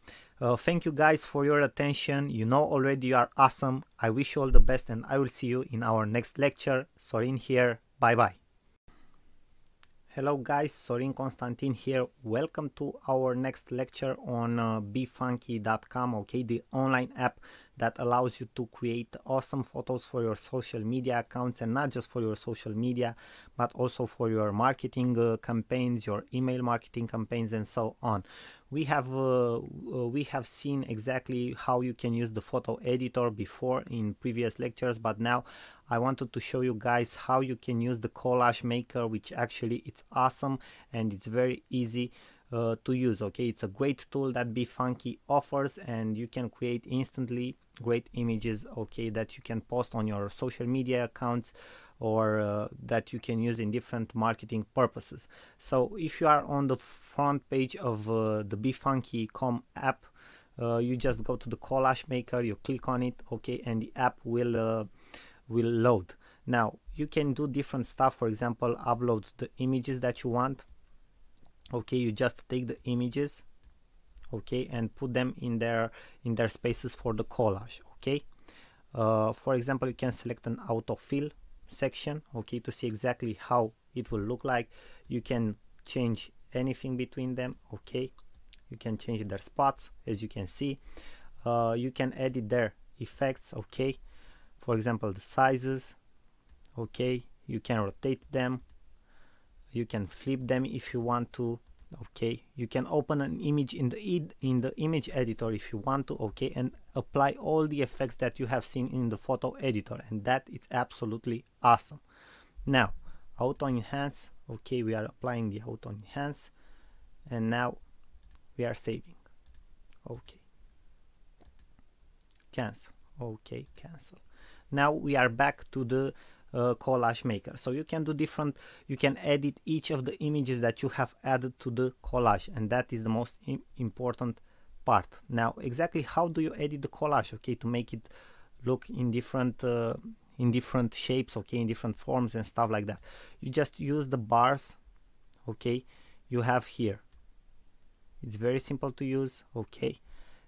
Thank you guys for your attention. You know already you are awesome. I wish you all the best, and I will see you in our next lecture. Sorin here. Bye bye. Hello guys, Sorin Constantin here. Welcome to our next lecture on befunky.com. Okay, the online app that allows you to create awesome photos for your social media accounts, and not just for your social media, but also for your marketing campaigns, your email marketing campaigns, and so on. We have seen exactly how you can use the photo editor before in previous lectures, but now I wanted to show you guys how you can use the collage maker, which actually it's awesome and it's very easy to use. Okay, it's a great tool that BeFunky offers, and you can create instantly great images, okay, that you can post on your social media accounts, or that you can use in different marketing purposes. So if you are on the front page of the befunky.com app, you just go to the collage maker, you click on it, okay, and the app will load. Now you can do different stuff. For example, upload the images that you want. Okay, you just take the images, okay, and put them in their spaces for the collage. Okay, for example, you can select an autofill section, okay, to see exactly how it will look like. You can change anything between them. Okay, you can change their spots, as you can see. You can edit their effects. Okay, for example, the sizes. Okay, you can rotate them, you can flip them if you want to. Okay, you can open an image in the image editor if you want to, okay, and apply all the effects that you have seen in the photo editor, and that it's absolutely awesome. Now auto enhance, okay, we are applying the auto enhance, and now we are saving. Okay, cancel. Okay, cancel. Now we are back to the collage maker. So you can do you can edit each of the images that you have added to the collage, and that is the most important part. Now exactly how do you edit the collage, okay, to make it look in different shapes, okay, in different forms and stuff like that? You just use the bars, okay, you have here. It's very simple to use, okay?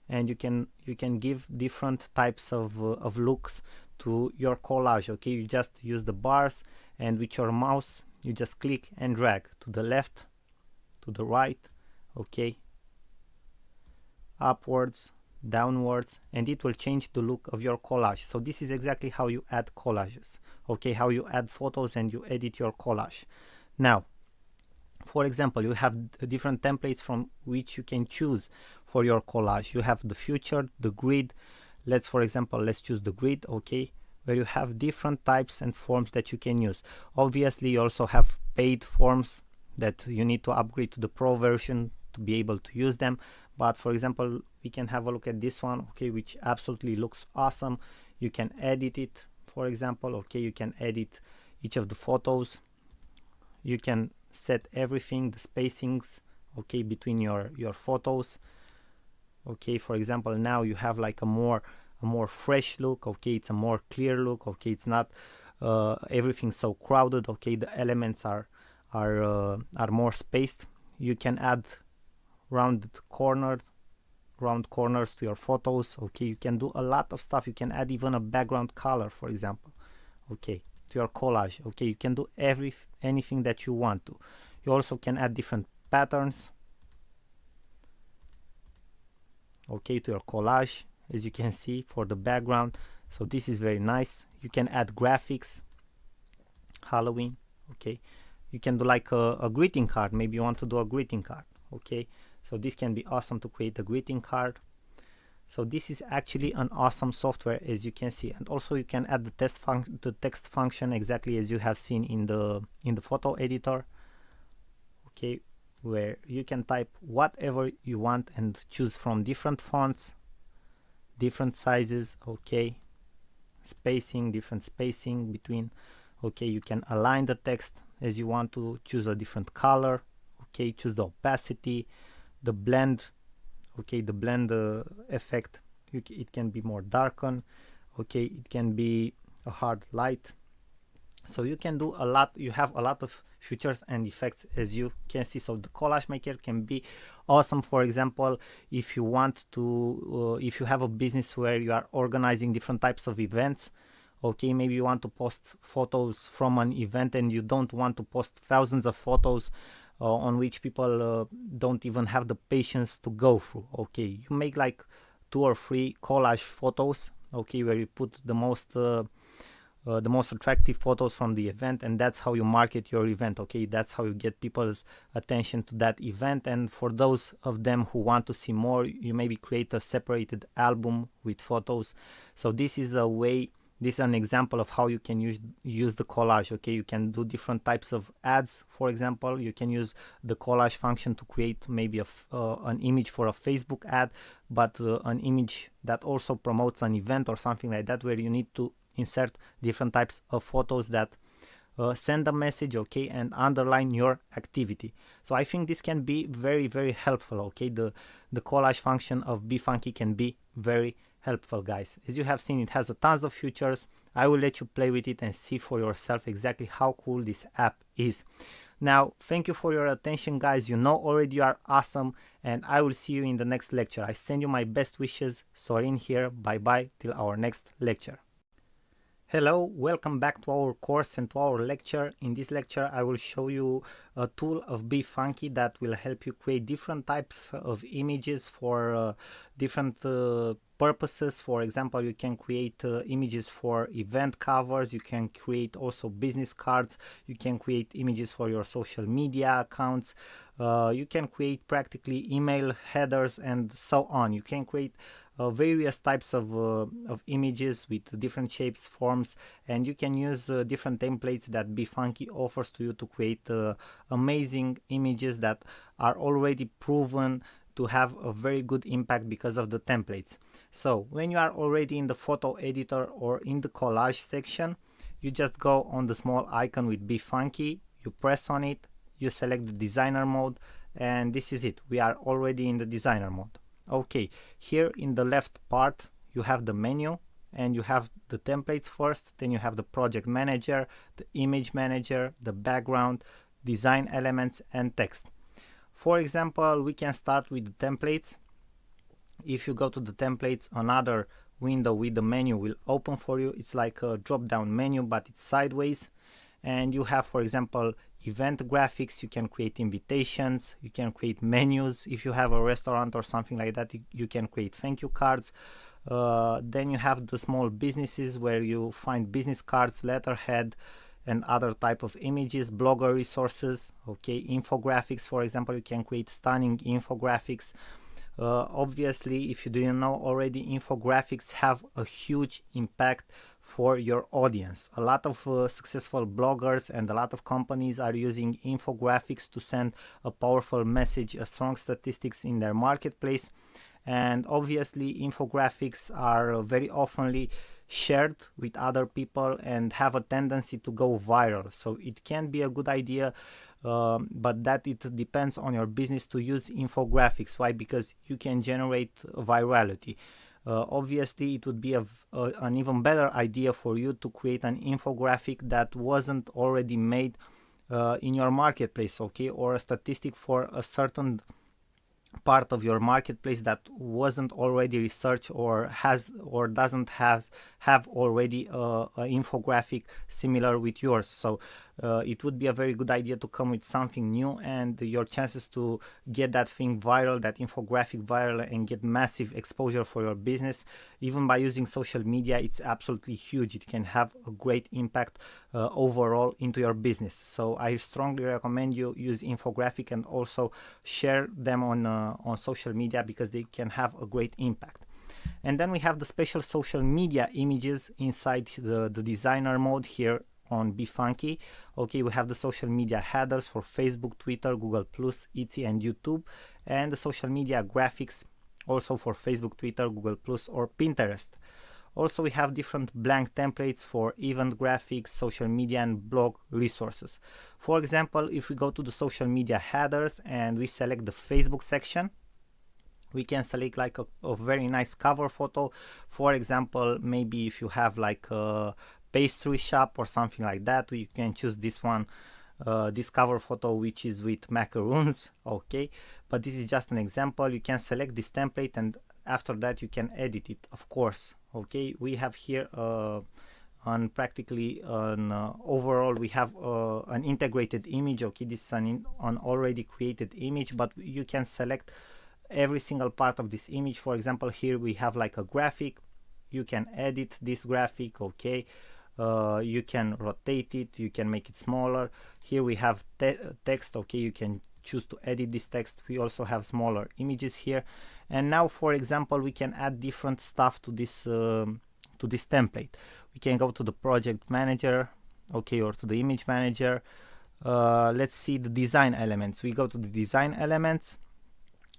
And you can give different types of looks to your collage, okay? You just use the bars, and with your mouse you just click and drag to the left, to the right, okay, upwards, downwards, and it will change the look of your collage. So this is exactly how you add collages, okay, how you add photos and you edit your collage. Now, for example, you have different templates from which you can choose for your collage. You have the future, the grid. Let's choose the grid, okay, where you have different types and forms that you can use. Obviously, you also have paid forms that you need to upgrade to the pro version to be able to use them. But for example, we can have a look at this one, okay, which absolutely looks awesome. You can edit it, for example, okay, you can edit each of the photos. You can set everything, the spacings, okay, between your photos, okay. For example, now you have like a more fresh look, okay, it's a more clear look, okay, it's not everything so crowded, okay, the elements are more spaced. You can add round corners to your photos, okay. You can do a lot of stuff. You can add even a background color, for example, okay, to your collage, okay. You can do anything that you want to. You also can add different patterns, okay, to your collage, as you can see, for the background. So this is very nice. You can add graphics, Halloween, okay. You can do like a greeting card. Maybe you want to do a greeting card, okay. So this can be awesome to create a greeting card. So this is actually an awesome software, as you can see. And also you can add the text function exactly as you have seen in the photo editor, okay, where you can type whatever you want and choose from different fonts, different sizes, okay, different spacing between, okay. You can align the text as you want to, choose a different color, okay, choose the opacity, the blend, okay, the blend effect. It can be more darken, okay, it can be a hard light. So you can do a lot. You have a lot of features and effects, as you can see. So the collage maker can be awesome. For example, if you want to if you have a business where you are organizing different types of events, okay, maybe you want to post photos from an event and you don't want to post thousands of photos on which people don't even have the patience to go through, okay. You make like 2 or 3 collage photos, okay, where you put the most attractive photos from the event, and that's how you market your event, okay. That's how you get people's attention to that event. And for those of them who want to see more, you maybe create a separated album with photos. So this is a way, this is an example of how you can use the collage, okay. You can do different types of ads. For example, you can use the collage function to create maybe an image for a Facebook ad, but an image that also promotes an event or something like that, where you need to insert different types of photos that send a message, okay, and underline your activity. So I think this can be very, very helpful, okay. The collage function of BeFunky can be very helpful, guys. As you have seen, it has a tons of features. I will let you play with it and see for yourself exactly how cool this app is. Now, thank you for your attention, guys. You know already you are awesome, and I will see you in the next lecture. I send you my best wishes. Sorin here. Bye bye till our next lecture. Hello, welcome back to our course and to our lecture. In this lecture I will show you a tool of BeFunky that will help you create different types of images for different purposes. For example, you can create images for event covers, you can create also business cards, you can create images for your social media accounts, you can create practically email headers and so on. You can create various types of images with different shapes, forms, and you can use different templates that BeFunky offers to you to create amazing images that are already proven to have a very good impact because of the templates. So when you are already in the photo editor or in the collage section, you just go on the small icon with BeFunky, you press on it, you select the designer mode, and this is it. We are already in the designer mode. Okay, here in the left part you have the menu, and you have the templates first, then you have the project manager, the image manager, the background, design elements, and text. For example, we can start with the templates. If you go to the templates, another window with the menu will open for you. It's like a drop down menu, but it's sideways. And you have, for example, event graphics. You can create invitations, you can create menus. If you have a restaurant or something like that, you can create thank you cards. Then you have the small businesses where you find business cards, letterhead, and other type of images, blogger resources, okay, infographics. For example, you can create stunning infographics. Obviously, if you didn't know already, infographics have a huge impact for your audience. A lot of successful bloggers and a lot of companies are using infographics to send a powerful message, a strong statistics in their marketplace. And obviously, infographics are very oftenly shared with other people and have a tendency to go viral. So it can be a good idea, but that it depends on your business to use infographics. Why? Because you can generate virality. Obviously, it would be an even better idea for you to create an infographic that wasn't already made in your marketplace, okay, or a statistic for a certain part of your marketplace that wasn't already researched or has or doesn't have already a infographic similar with yours. So it would be a very good idea to come with something new, and your chances to get that thing viral, that infographic viral, and get massive exposure for your business, even by using social media, it's absolutely huge. It can have a great impact overall into your business. So I strongly recommend you use infographic and also share them on social media, because they can have a great impact. And then we have the special social media images inside the designer mode here on BeFunky. Okay, we have the social media headers for Facebook, Twitter, Google+, Etsy, and YouTube, and the social media graphics also for Facebook, Twitter, Google+, or Pinterest. Also, we have different blank templates for event graphics, social media, and blog resources. For example, if we go to the social media headers and we select the Facebook section, we can select like a very nice cover photo. For example, maybe if you have like a pastry shop or something like that, you can choose this one, this cover photo, which is with macaroons, okay, but this is just an example. You can select this template, and after that you can edit it, of course. Okay, we have here on practically an overall, we have an integrated image. Okay, this is an already created image, but you can select every single part of this image. For example, here we have like a graphic. You can edit this graphic, okay. You can rotate it, you can make it smaller. Here we have text, okay, you can choose to edit this text. We also have smaller images here. And now, for example, we can add different stuff to this template. We can go to the project manager, okay, or to the image manager. Let's see the design elements. We go to the design elements,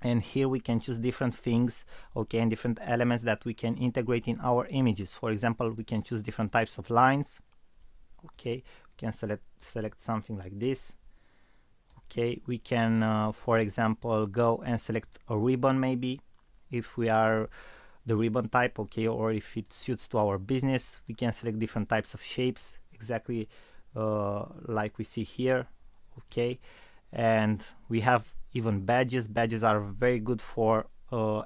and here we can choose different things, okay, and different elements that we can integrate in our images. For example, we can choose different types of lines, okay. We can select something like this, okay. We can for example go and select a ribbon, maybe if we are the ribbon type, okay, or if it suits to our business. We can select different types of shapes, exactly like we see here, okay. And we have even badges. Badges are very good for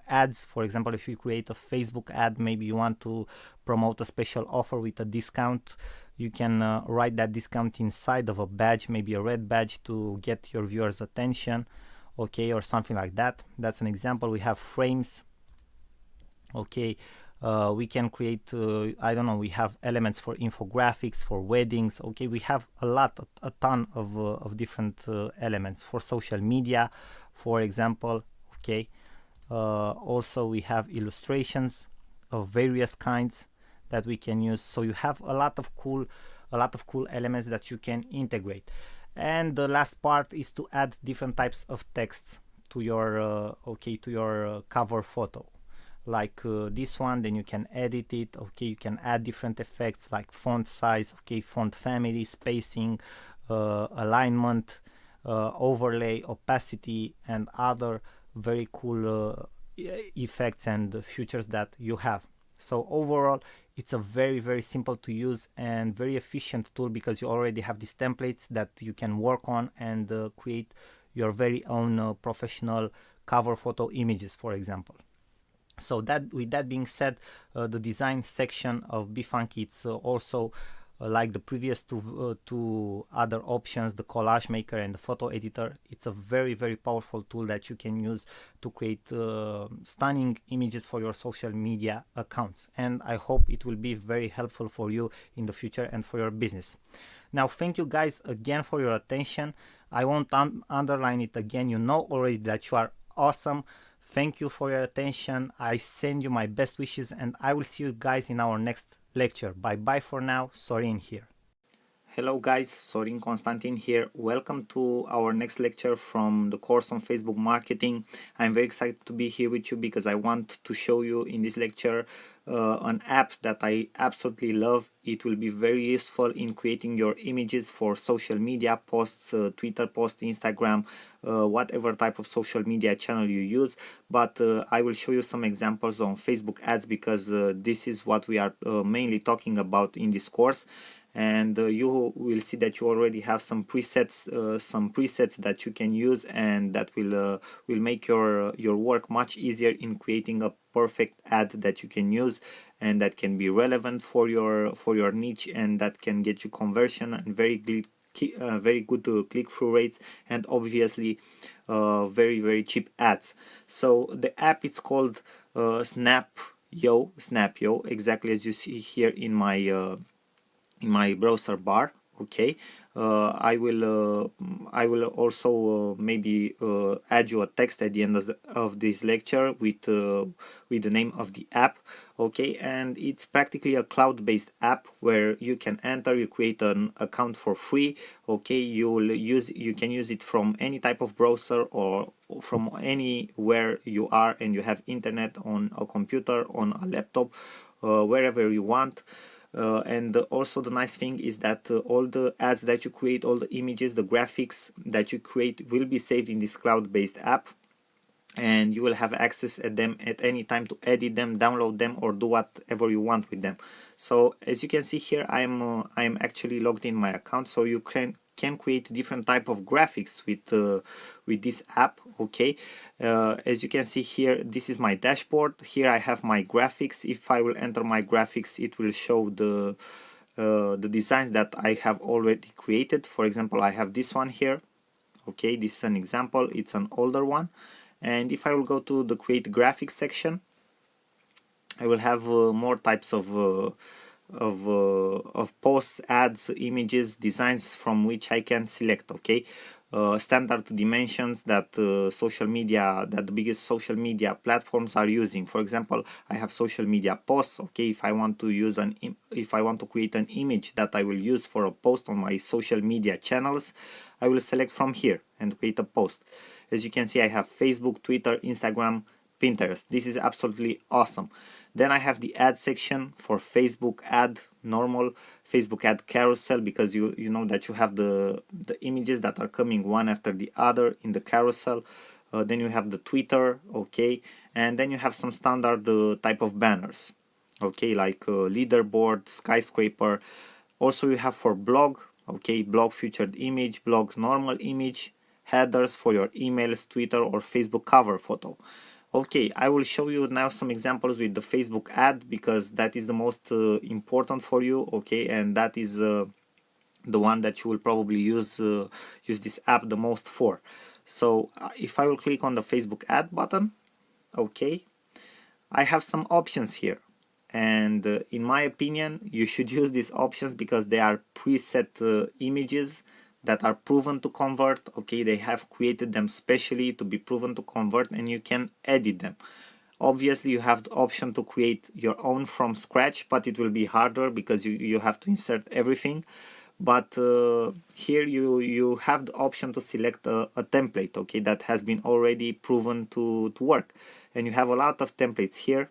ads. For example, if you create a Facebook ad, maybe you want to promote a special offer with a discount, you can write that discount inside of a badge, maybe a red badge, to get your viewers' attention, okay, or something like that. That's an example. We have frames, okay. We can create I don't know, we have elements for infographics, for weddings, okay. We have a ton of different elements for social media, for example, okay. Also we have illustrations of various kinds that we can use. So you have a lot of cool elements that you can integrate. And the last part is to add different types of texts to your cover photo, like this one. Then you can edit it, okay. You can add different effects like font size, okay, font family, spacing, alignment, overlay, opacity, and other very cool effects and features that you have. So overall, it's a very, very simple to use and very efficient tool, because you already have these templates that you can work on and create your very own professional cover photo images, for example. So that, with that being said, the design section of BeFunky, it's also like the previous two other options, the collage maker and the photo editor. It's a very powerful tool that you can use to create stunning images for your social media accounts, and I hope it will be very helpful for you in the future and for your business. Now, thank you guys again for your attention. I won't underline it again. You know already that you are awesome. Thank you for your attention. I send you my best wishes, and I will see you guys in our next lecture. Bye bye for now. Sorin here. Hello guys, Sorin Constantin here. Welcome to our next lecture from the course on Facebook marketing. I'm very excited to be here with you because I want to show you in this lecture an app that I absolutely love. It will be very useful in creating your images for social media posts, Twitter posts, Instagram, whatever type of social media channel you use. But I will show you some examples on Facebook ads because this is what we are mainly talking about in this course. And you will see that you already have some presets that you can use, and that will make your work much easier in creating a perfect ad that you can use and that can be relevant for your niche, and that can get you conversion and very good click-through rates, and obviously very cheap ads. So the app is called Snapyo, exactly as you see here in my browser bar. Okay, I will also maybe add you a text at the end of this lecture with the name of the app. Okay, and it's practically a cloud-based app where you can you create an account for free. Okay, you can use it from any type of browser or from anywhere you are and you have internet on a computer, on a laptop, wherever you want. And also the nice thing is that all the ads that you create, all the images, the graphics that you create will be saved in this cloud-based app, and you will have access at them at any time to edit them, download them, or do whatever you want with them. So as you can see here, I'm actually logged in my account, so you can create different type of graphics with this app. Okay, as you can see here, this is my dashboard. Here I have my graphics. If I will enter my graphics, it will show the designs that I have already created. For example, I have this one here. Okay, this is an example. It's an older one. And if I will go to the create graphics section, I will have more types of posts, ads, images, designs from which I can select. Okay, standard dimensions that the biggest social media platforms are using. For example, I have social media posts. Okay, if I want to create an image that I will use for a post on my social media channels, I will select from here and create a post. As you can see, I have Facebook, Twitter, Instagram, Pinterest. This is absolutely awesome. Then I have the ad section for Facebook ad, normal Facebook ad carousel, because you know that you have the images that are coming one after the other in the carousel. Then you have the Twitter, okay, and then you have some standard type of banners, okay, like leaderboard, skyscraper. Also you have for blog, okay, blog featured image, blog normal image, headers for your emails, Twitter or Facebook cover photo. Okay, I will show you now some examples with the Facebook ad because that is the most important for you. Okay, and that is the one that you will probably use this app the most for. So if I will click on the Facebook ad button, okay, I have some options here, and in my opinion you should use these options because they are preset images that are proven to convert. Okay, they have created them specially to be proven to convert, and you can edit them. Obviously you have the option to create your own from scratch, but it will be harder because you have to insert everything. But here you have the option to select a template, okay, that has been already proven to work, and you have a lot of templates here.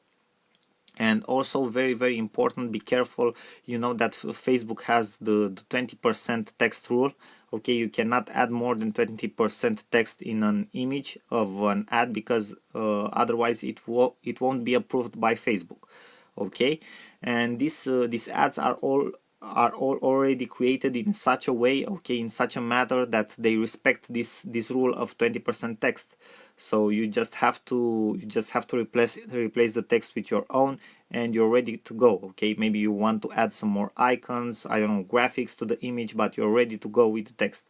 And also very important, be careful, you know that Facebook has the 20% text rule. Okay, you cannot add more than 20% text in an image of an ad because otherwise it won't be approved by Facebook. Okay, and these ads are all are all already created in such a way, okay, in such a manner that they respect this rule of 20% text. So you just have to replace the text with your own, and you're ready to go. Okay, maybe you want to add some more icons, I don't know, graphics to the image, but you're ready to go with the text.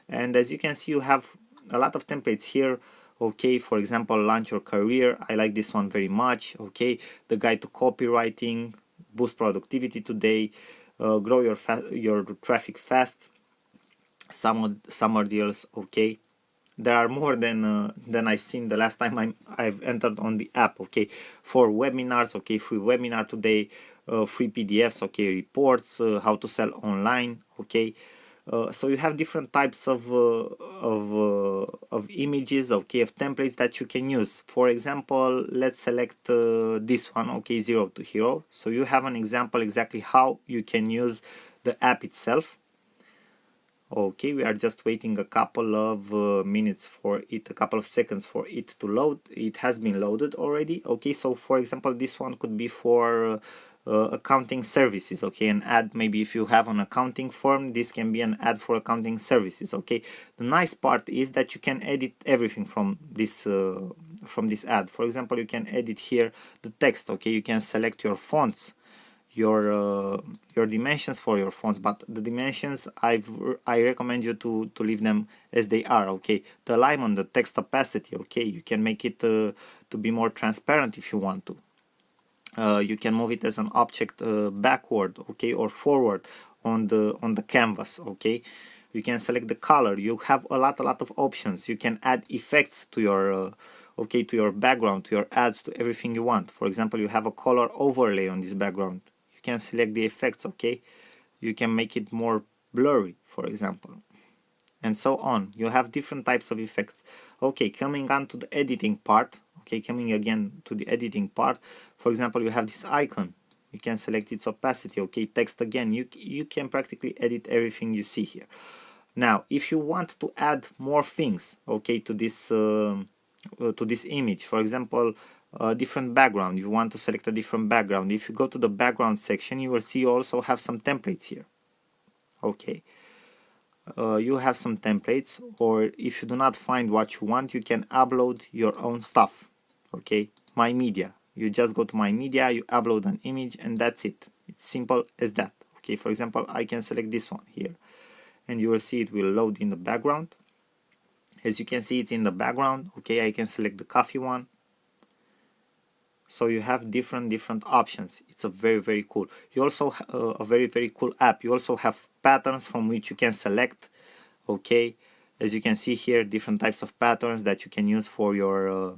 And as you can see, you have a lot of templates here. Okay, for example, launch your career. I like this one very much. Okay, the guide to copywriting, boost productivity today, grow your traffic fast, summer deals. Okay, there are more than I seen the last time I've entered on the app. Okay, for webinars. Okay, free webinar today, free PDFs. Okay, reports, how to sell online. Okay, so you have different types of images, okay, of templates that you can use. For example, let's select this one, okay, Zero to Hero. So you have an example exactly how you can use the app itself. Okay, we are just waiting a couple of minutes for it, a couple of seconds for it to load. It has been loaded already. Okay, so for example, this one could be for accounting services. Okay, an ad, maybe if you have an accounting firm, this can be an ad for accounting services. Okay, the nice part is that you can edit everything from this ad. For example, you can edit here the text. Okay, you can select your fonts, your dimensions for your fonts, but the dimensions I recommend you to leave them as they are. Okay, the alignment, the text opacity, okay, you can make it to be more transparent if you want to. You can move it as an object backward, okay, or forward on the canvas. Okay, you can select the color. You have a lot of options. You can add effects to your okay, to your background, to your ads, to everything you want. For example, you have a color overlay on this background. You can select the effects. Okay, you can make it more blurry, for example, and so on. You have different types of effects. Okay, coming on to the editing part. Okay, coming again to the editing part. For example, you have this icon. You can select its opacity. Okay, text again. You can practically edit everything you see here. Now, if you want to add more things, okay, to this image, for example, a different background, you want to select a different background. If you go to the background section, you will see you also have some templates here. Okay, you have some templates, or if you do not find what you want, you can upload your own stuff. Okay, my media, you just go to my media, you upload an image, and that's it. It's simple as that. Okay, for example, I can select this one here, and you will see it will load in the background. As you can see, it's in the background. Okay, I can select the coffee one. So you have different options. It's a very cool. You also a very cool app. You also have patterns from which you can select. Okay, as you can see here, different types of patterns that you can use for your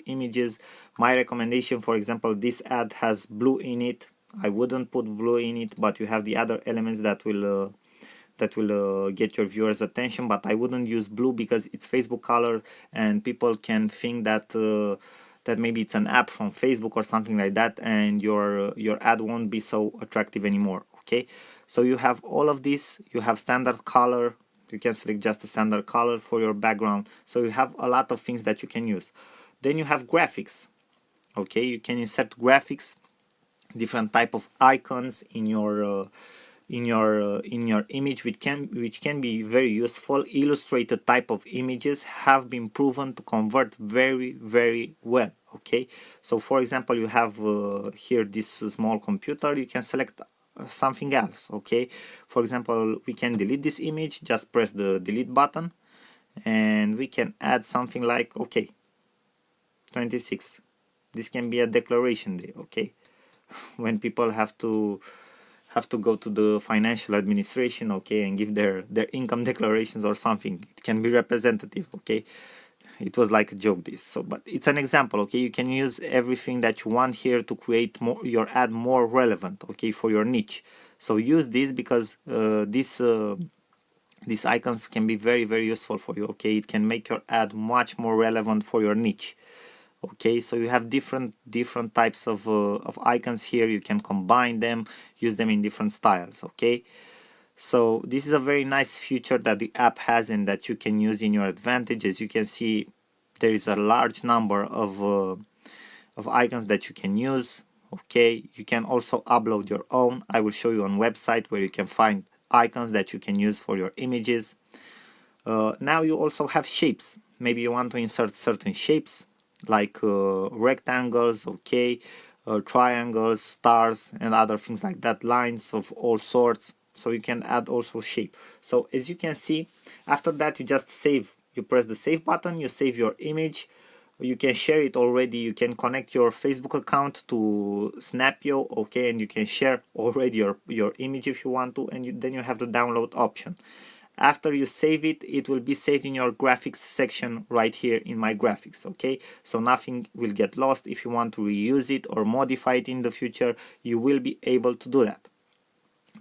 images. My recommendation, for example, this ad has blue in it. I wouldn't put blue in it, but you have the other elements that will get your viewers' attention. But I wouldn't use blue because it's Facebook color, and people can think that that maybe it's an app from Facebook or something like that, and your ad won't be so attractive anymore. Okay, so you have all of this. You have standard color. You can select just a standard color for your background. So you have a lot of things that you can use. Then you have graphics. Okay, you can insert graphics, different type of icons in your image, which can be very useful. Illustrated type of images have been proven to convert very well. Okay, so for example, you have here this small computer. You can select something else. Okay, for example, we can delete this image. Just press the delete button, and we can add something like, okay, 26. This can be a declaration day. Okay, when people have to go to the financial administration, okay, and give their income declarations or something, it can be representative. Okay, it was like a joke, this. So, but it's an example. Okay, you can use everything that you want here to create your ad more relevant, okay, for your niche. So use this because these icons can be very useful for you. Okay, it can make your ad much more relevant for your niche. Okay, so you have different types of icons here. You can combine them, use them in different styles. Okay, so this is a very nice feature that the app has and that you can use in your advantage. As you can see, there is a large number of icons that you can use. Okay, you can also upload your own. I will show you on website where you can find icons that you can use for your images. Now you also have shapes. Maybe you want to insert certain shapes like rectangles, okay, triangles, stars, and other things like that, lines of all sorts. So you can add also shape. So as you can see, after that you just save. You press the save button, you save your image. You can share it already. You can connect your Facebook account to Snapio, okay, and you can share already your image if you want to, and then you have the download option. After you save it, it will be saved in your graphics section right here in my graphics, okay? So nothing will get lost. If you want to reuse it or modify it in the future, you will be able to do that.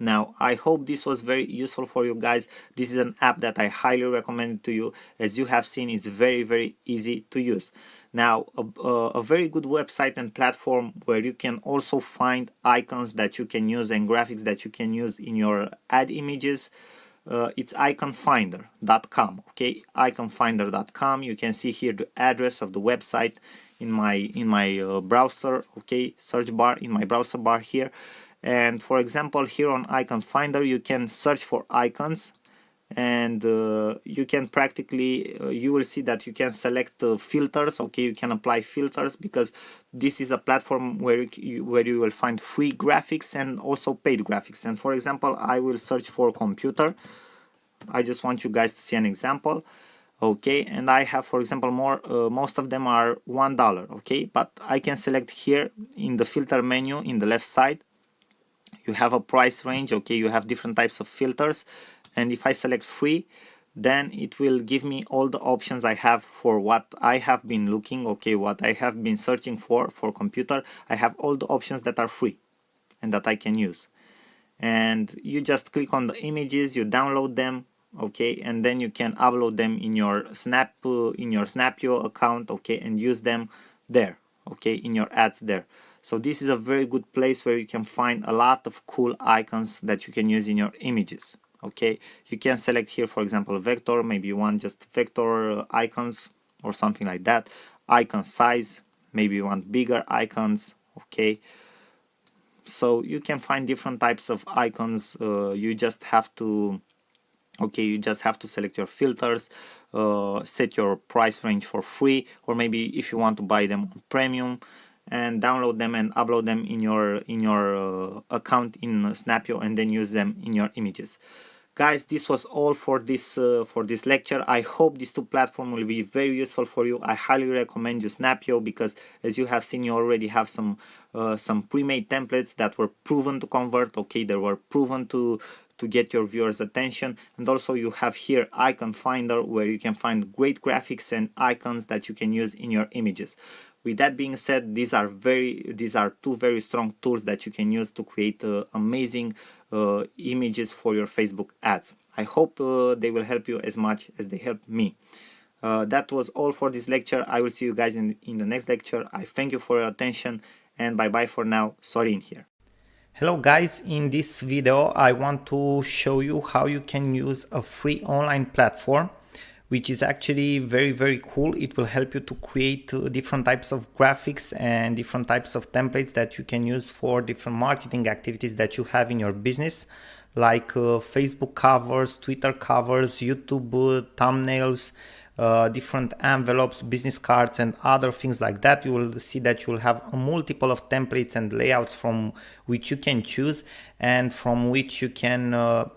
Now, I hope this was very useful for you guys. This is an app that I highly recommend to you. As you have seen, it's very easy to use. Now, a very good website and platform where you can also find icons that you can use and graphics that you can use in your ad images. It's iconfinder.com. okay, iconfinder.com. You can see here the address of the website in my browser, okay, search bar, in my browser bar here. And for example, here on Icon Finder you can search for icons, and you can practically you will see that you can select filters, okay, you can apply filters, because this is a platform where you will find free graphics and also paid graphics. And for example, I will search for computer. I just want you guys to see an example, okay, and I have, for example, most of them are $1, okay, but I can select here in the filter menu in the left side. You have a price range, okay, you have different types of filters, and if I select free, then it will give me all the options I have for what I have been looking, okay, what I have been searching for computer. I have all the options that are free and that I can use. And you just click on the images, you download them, okay, and then you can upload them in your Snapio account, okay, and use them there, okay, in your ads there. So this is a very good place where you can find a lot of cool icons that you can use in your images, okay. You can select here, for example, vector. Maybe you want just vector icons or something like that. Icon size, maybe you want bigger icons, okay. So you can find different types of icons. You just have to select your filters, set your price range for free, or maybe if you want to buy them on premium, and download them and upload them in your account in Snapio, and then use them in your images. Guys, this was all for this lecture. I hope these two platforms will be very useful for you. I highly recommend you Snapio, because as you have seen, you already have some pre-made templates that were proven to convert, okay, they were proven to get your viewers attention. And also you have here Icon Finder, where you can find great graphics and icons that you can use in your images. With that being said, these are two very strong tools that you can use to create amazing images for your Facebook ads. I hope they will help you as much as they helped me. That was all for this lecture. I will see you guys in the next lecture. I thank you for your attention, and bye bye for now. Sorin here. Hello guys, in this video I want to show you how you can use a free online platform, which is actually very cool. It will help you to create different types of graphics and different types of templates that you can use for different marketing activities that you have in your business, like Facebook covers, Twitter covers, YouTube thumbnails, different envelopes, business cards, and other things like that. You will see that you will have a multiple of templates and layouts from which you can choose, and from which you can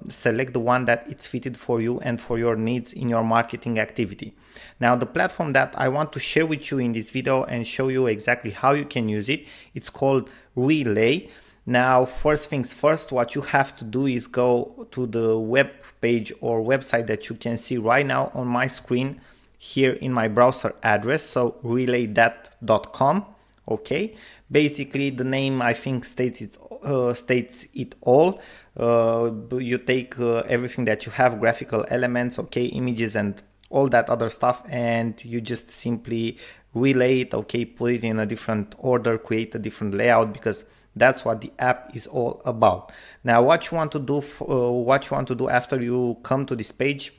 select the one that it's fitted for you and for your needs in your marketing activity. Now, the platform that I want to share with you in this video and show you exactly how you can use it, it's called Relay. Now, first things first, what you have to do is go to the web page or website that you can see right now on my screen here in my browser address, so relaythat.com. okay, basically the name I think states it all. You take everything that you have, graphical elements, okay, images and all that other stuff, and you just simply relay it, okay, put it in a different order, create a different layout, because that's what the app is all about. Now, what you want to do after you come to this page,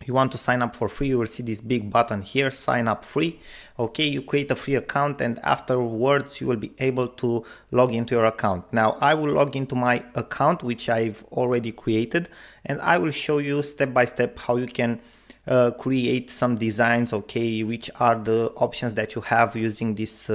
you want to sign up for free, you will see this big button here, sign up free. Okay, you create a free account and afterwards you will be able to log into your account. Now I will log into my account, which I've already created, and I will show you step by step how you can create some designs, okay, which are the options that you have using this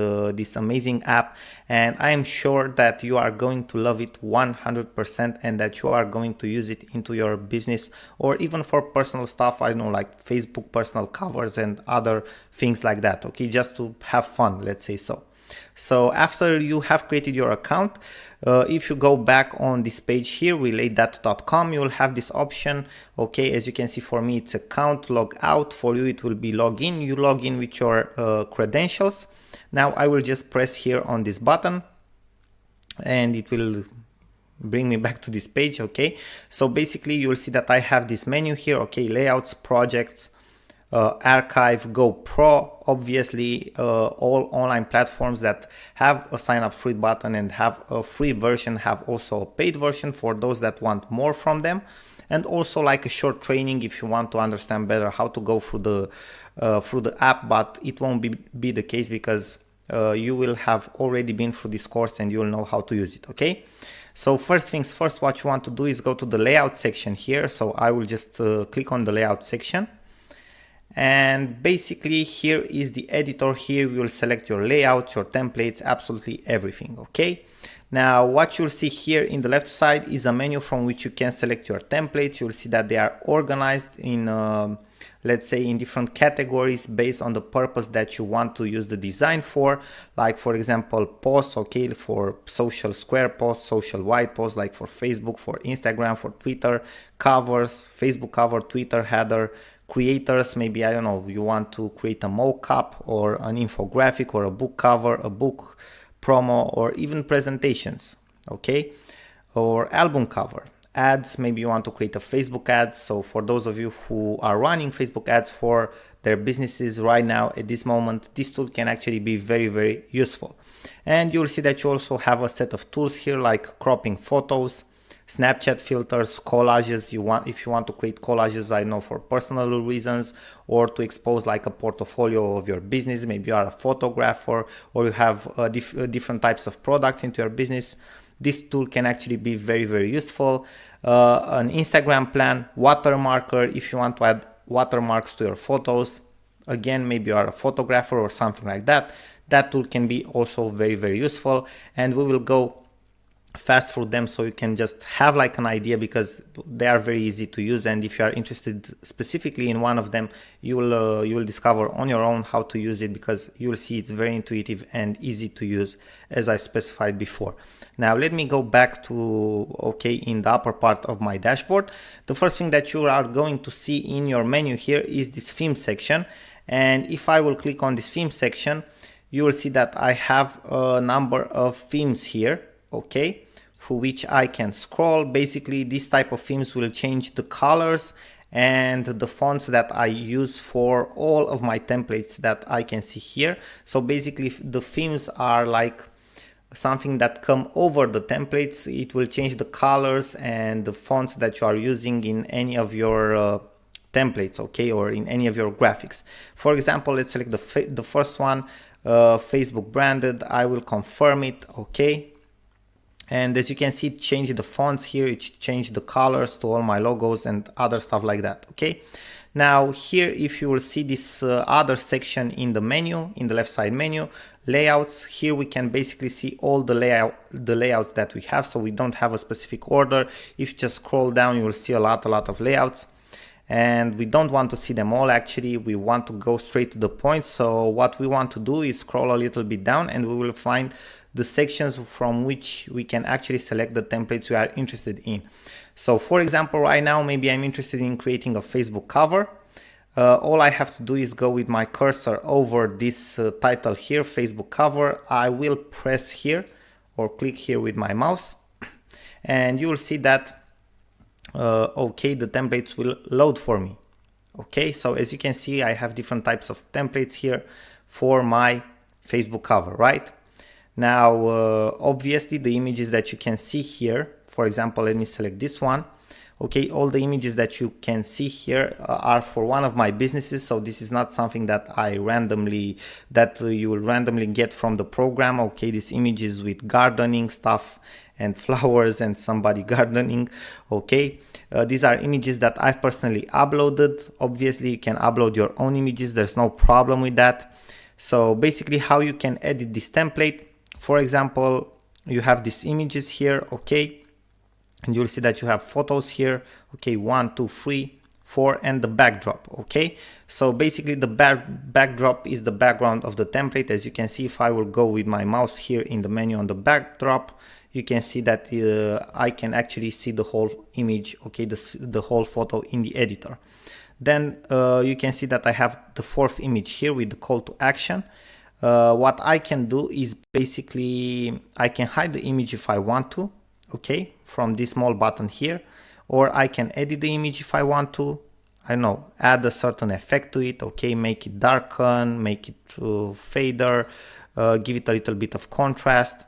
amazing app. And I am sure that you are going to love it 100% and that you are going to use it into your business or even for personal stuff, I know, like Facebook personal covers and other things like that, okay, just to have fun, let's say so. So after you have created your account, if you go back on this page here, relatedata.com, you will have this option. Okay, as you can see, for me it's account, log out. For you it will be login. You log in with your credentials. Now I will just press here on this button and it will bring me back to this page. Okay, so basically you will see that I have this menu here. Okay, layouts, projects, archive, GoPro, obviously all online platforms that have a sign up free button and have a free version have also a paid version for those that want more from them, and also like a short training if you want to understand better how to go through the app, but it won't be the case because you will have already been through this course and you will know how to use it. Okay, so first things first, what you want to do is go to the layout section here. So I will just click on the layout section. And basically here is the editor. Here you will select your layout, your templates, absolutely everything. Okay, now what you'll see here in the left side is a menu from which you can select your templates. You'll see that they are organized in let's say in different categories based on the purpose that you want to use the design for. Like for example, posts, okay, for social square posts, social white posts, like for Facebook, for Instagram, for Twitter, covers, Facebook cover, Twitter header, creators, maybe, I don't know, you want to create a mock-up or an infographic or a book cover, a book promo, or even presentations, okay, or album cover. Ads, maybe you want to create a Facebook ads. So for those of you who are running Facebook ads for their businesses right now at this moment, this tool can actually be very, very useful. And you'll see that you also have a set of tools here like cropping photos, Snapchat filters, collages. If you want to create collages, I know, for personal reasons or to expose like a portfolio of your business. Maybe you are a photographer or you have different types of products into your business. This tool can actually be very, very useful. An Instagram plan, watermarker, if you want to add watermarks to your photos. Again, maybe you are a photographer or something like that. That tool can be also very, very useful. And we will go fast through them so you can just have like an idea, because they are very easy to use. And if you are interested specifically in one of them, you will discover on your own how to use it, because you will see it's very intuitive and easy to use, as I specified before. Now let me go back to, okay, in the upper part of my dashboard. The first thing that you are going to see in your menu here is this theme section. And if I will click on this theme section, you will see that I have a number of themes here, okay, through which I can scroll. Basically, this type of themes will change the colors and the fonts that I use for all of my templates that I can see here. So basically, the themes are like something that come over the templates. It will change the colors and the fonts that you are using in any of your templates, okay, or in any of your graphics. For example, let's select the first one, Facebook branded. I will confirm it, okay. And as you can see, it changed the fonts here, it changed the colors to all my logos and other stuff like that, okay. Now here, if you will see this other section in the menu, in the left side menu, layouts, here we can basically see all the layouts that we have. So we don't have a specific order. If you just scroll down, you will see a lot of layouts. And we don't want to see them all, actually. We want to go straight to the point. So what we want to do is scroll a little bit down and we will find the sections from which we can actually select the templates we are interested in. So for example, right now, maybe I'm interested in creating a Facebook cover. All I have to do is go with my cursor over this title here, Facebook cover. I will press here or click here with my mouse and you will see that okay, the templates will load for me. Okay, so as you can see, I have different types of templates here for my Facebook cover, right? Now, obviously the images that you can see here, for example, let me select this one. Okay, all the images that you can see here are for one of my businesses, so this is not something that you will randomly get from the program. Okay, these images with gardening stuff and flowers and somebody gardening. Okay, these are images that I've personally uploaded. Obviously you can upload your own images, there's no problem with that. So basically how you can edit this template, for example, you have these images here, okay, and you'll see that you have photos here, okay, 1, 2, 3, 4, and the backdrop. Okay, so basically the backdrop is the background of the template. As you can see, if I will go with my mouse here in the menu on the backdrop, you can see that I can actually see the whole image, okay, the whole photo in the editor. Then you can see that I have the fourth image here with the call to action. What I can do is basically I can hide the image if I want to, okay, from this small button here, or I can edit the image if I want to. I don't know, add a certain effect to it, okay, make it darken, make it fader, give it a little bit of contrast.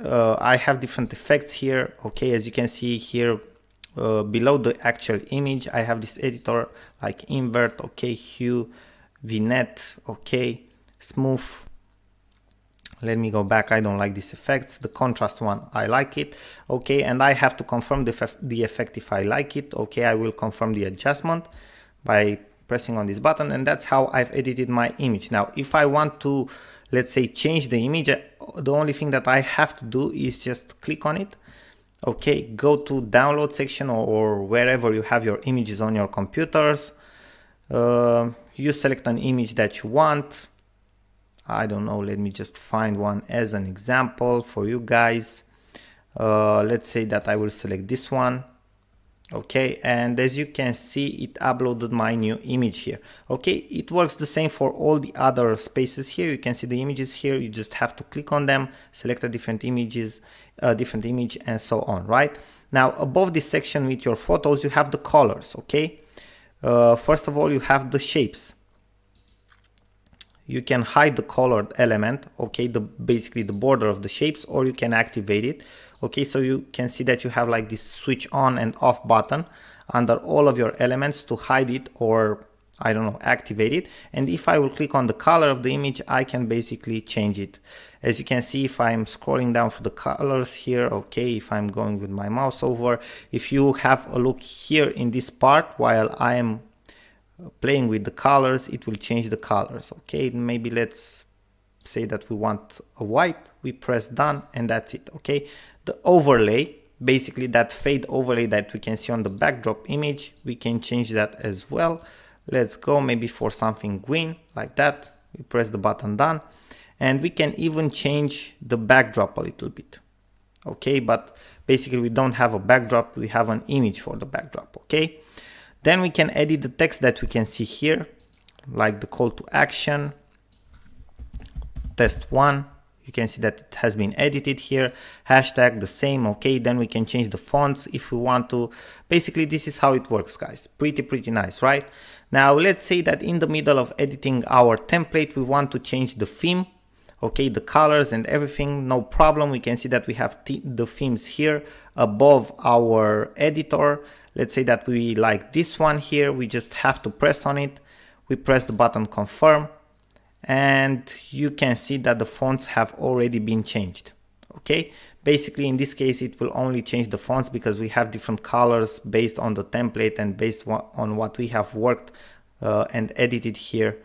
I have different effects here, okay, as you can see here below the actual image I have this editor like invert, okay, hue, vignette, okay, smooth. Let me go back, I don't like these effects. The contrast one, I like it, okay, and I have to confirm the effect if I like it. Okay, I will confirm the adjustment by pressing on this button, and that's how I've edited my image. Now if I want to, let's say, change the image, the only thing that I have to do is just click on it, okay, go to download section or wherever you have your images on your computers. You select an image that you want. I don't know, let me just find one as an example for you guys. Let's say that I will select this one, okay, and as you can see it uploaded my new image here. Okay, it works the same for all the other spaces here. You can see the images here, you just have to click on them, select a different image, and so on, right? Now above this section with your photos you have the colors, okay. First of all you have the shapes. You can hide the colored element, okay, basically the border of the shapes, or you can activate it. Okay, so you can see that you have like this switch on and off button under all of your elements to hide it or, I don't know, activate it. And if I will click on the color of the image, I can basically change it. As you can see, if I'm scrolling down for the colors here, okay, if I'm going with my mouse over, if you have a look here in this part while I am playing with the colors, it will change the colors. Okay, maybe let's say that we want a white, we press done, and that's it. Okay, the overlay, basically that fade overlay that we can see on the backdrop image, we can change that as well. Let's go maybe for something green like that. We press the button done, and we can even change the backdrop a little bit. Okay, but basically we don't have a backdrop, we have an image for the backdrop. Okay, then we can edit the text that we can see here, like the call to action, test 1. You can see that it has been edited here, hashtag the same. Okay, then we can change the fonts if we want to. Basically this is how it works, guys. Pretty nice, right? Now let's say that in the middle of editing our template we want to change the theme, okay, the colors and everything. No problem, we can see that we have the themes here above our editor. Let's say that we like this one here, we just have to press on it, we press the button confirm, and you can see that the fonts have already been changed. Okay, basically in this case it will only change the fonts because we have different colors based on the template and based on what we have worked and edited here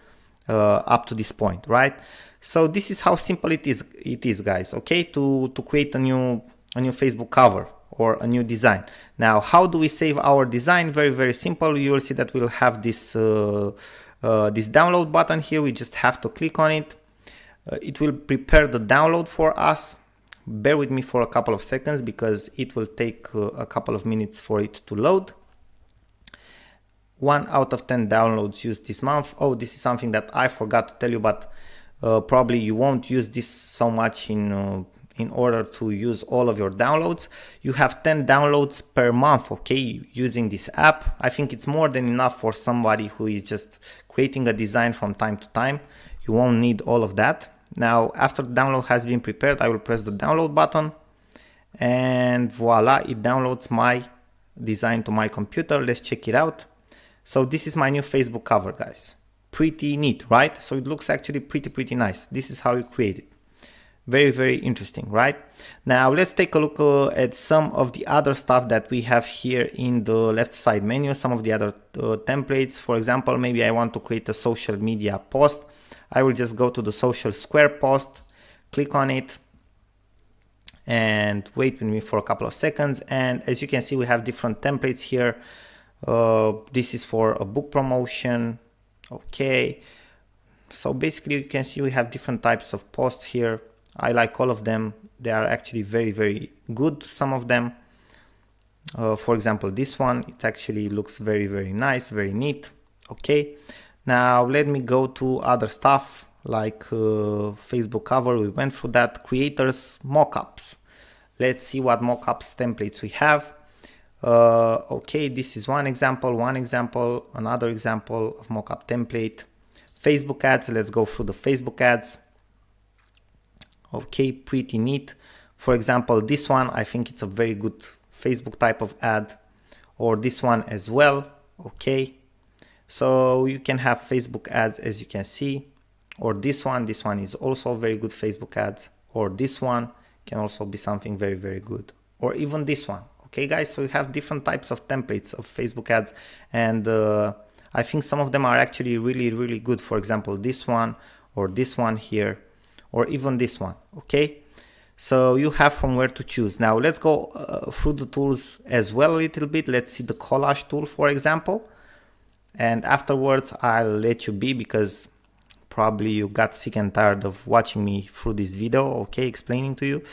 up to this point, right? So this is how simple it is, guys, okay, to create a new Facebook cover or a new design. Now how do we save our design? Very simple. You will see that we'll have this this download button here. We just have to click on it. It will prepare the download for us. Bear with me for a couple of seconds because it will take a couple of minutes for it to load. 1 out of 10 downloads used this month. Oh, this is something that I forgot to tell you, but probably you won't use this so much in order to use all of your downloads. You have 10 downloads per month, okay, using this app. I think it's more than enough for somebody who is just creating a design from time to time. You won't need all of that. Now after the download has been prepared, I will press the download button and voila, it downloads my design to my computer. Let's check it out. So this is my new Facebook cover, guys. Pretty neat, right? So it looks actually pretty nice. This is how you create it. Very interesting, right? Now let's take a look at some of the other stuff that we have here in the left side menu, some of the other templates. For example, maybe I want to create a social media post. I will just go to the social square post, click on it, and wait with me for a couple of seconds. And as you can see, we have different templates here. This is for a book promotion. Okay, so basically you can see we have different types of posts here. I like all of them. They are actually very good, some of them. For example, this one, it actually looks very nice, very neat. Okay, now let me go to other stuff like Facebook cover. We went through that. Creators, mockups. Let's see what mockups templates we have. Okay, this is one example, another example of mockup template. Facebook ads, let's go through the Facebook ads. Okay, pretty neat. For example, this one, I think it's a very good Facebook type of ad, or this one as well. Okay, so you can have Facebook ads, as you can see, or this one is also very good Facebook ads, or this one can also be something very good, or even this one. Okay guys, so you have different types of templates of Facebook ads, and I think some of them are actually really good. For example, this one, or this one here, or even this one. Okay, so you have from where to choose. Now let's go through the tools as well a little bit. Let's see the collage tool, for example, and afterwards I'll let you be, because probably you got sick and tired of watching me through this video, okay, explaining to you.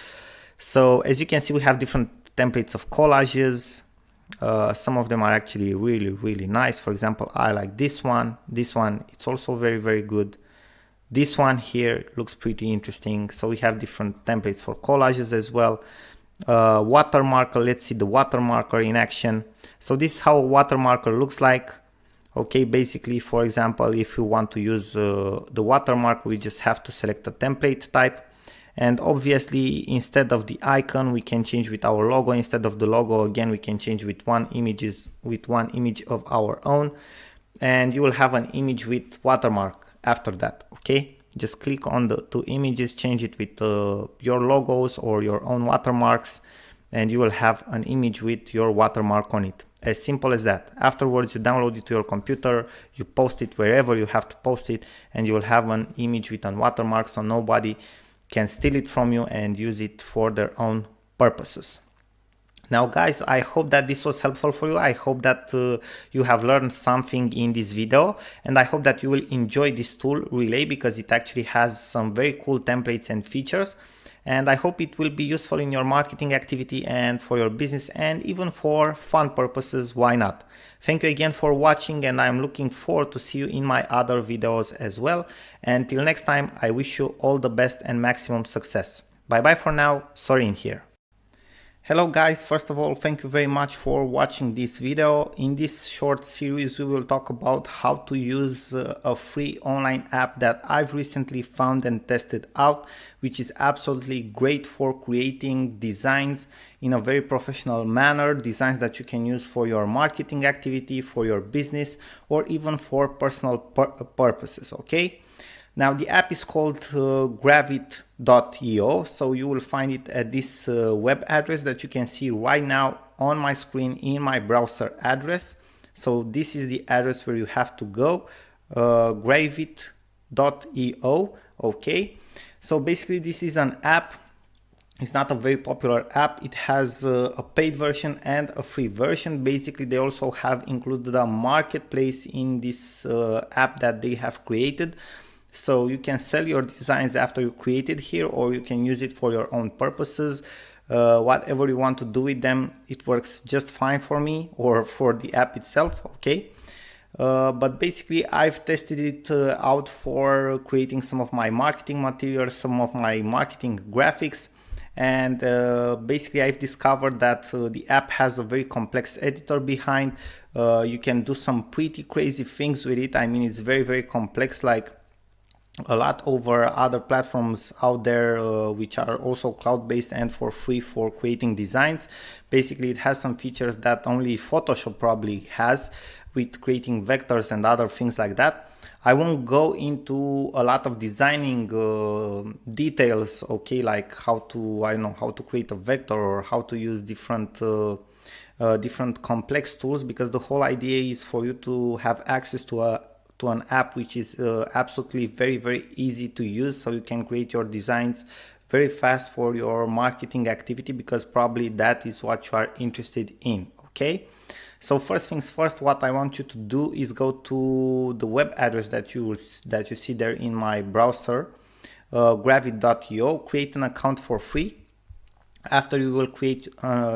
So as you can see, we have different templates of collages. Some of them are actually really nice. For example, I like this one. This one, it's also very good. This one here looks pretty interesting. So we have different templates for collages as well. Watermarker, let's see the watermarker in action. So this is how a watermarker looks like. Okay, basically, for example, if you want to use the watermark, we just have to select a template type. And obviously, instead of the icon, we can change with our logo. Instead of the logo, again, we can change with one image of our own. And you will have an image with watermark after that. Okay, just click on the two images, change it with your logos or your own watermarks, and you will have an image with your watermark on it. As simple as that. Afterwards, you download it to your computer, you post it wherever you have to post it, and you will have an image with a watermark, so nobody can steal it from you and use it for their own purposes. Now guys, I hope that this was helpful for you. I hope that you have learned something in this video, and I hope that you will enjoy this tool Relay, because it actually has some very cool templates and features, and I hope it will be useful in your marketing activity and for your business, and even for fun purposes. Why not? Thank you again for watching, and I'm looking forward to see you in my other videos as well. Until next time, I wish you all the best and maximum success. Bye bye for now. Sorin here. Hello guys, first of all, thank you very much for watching this video. In this short series, we will talk about how to use a free online app that I've recently found and tested out, which is absolutely great for creating designs in a very professional manner, designs that you can use for your marketing activity, for your business, or even for personal purposes, okay? Now the app is called Gravit.io, so you will find it at this web address that you can see right now on my screen in my browser address. So this is the address where you have to go, Gravit.io, okay? So basically this is an app. It's not a very popular app. It has a paid version and a free version. Basically, they also have included a marketplace in this app that they have created. So you can sell your designs after you create it here, or you can use it for your own purposes. Whatever you want to do with them, it works just fine for me, or for the app itself, okay? But basically I've tested it out for creating some of my marketing materials, some of my marketing graphics, and basically I've discovered that the app has a very complex editor behind. You can do some pretty crazy things with it. I mean, it's very complex. Like a lot over other platforms out there which are also cloud-based and for free for creating designs. Basically, it has some features that only Photoshop probably has, with creating vectors and other things like that. I won't go into a lot of designing details, okay, like how to, I don't know, how to create a vector or how to use different complex tools, because the whole idea is for you to have access to an app which is absolutely very easy to use, so you can create your designs very fast for your marketing activity, because probably that is what you are interested in. Okay, so first things first, what I want you to do is go to the web address that you see there in my browser, gravit.io, create an account for free. After you will create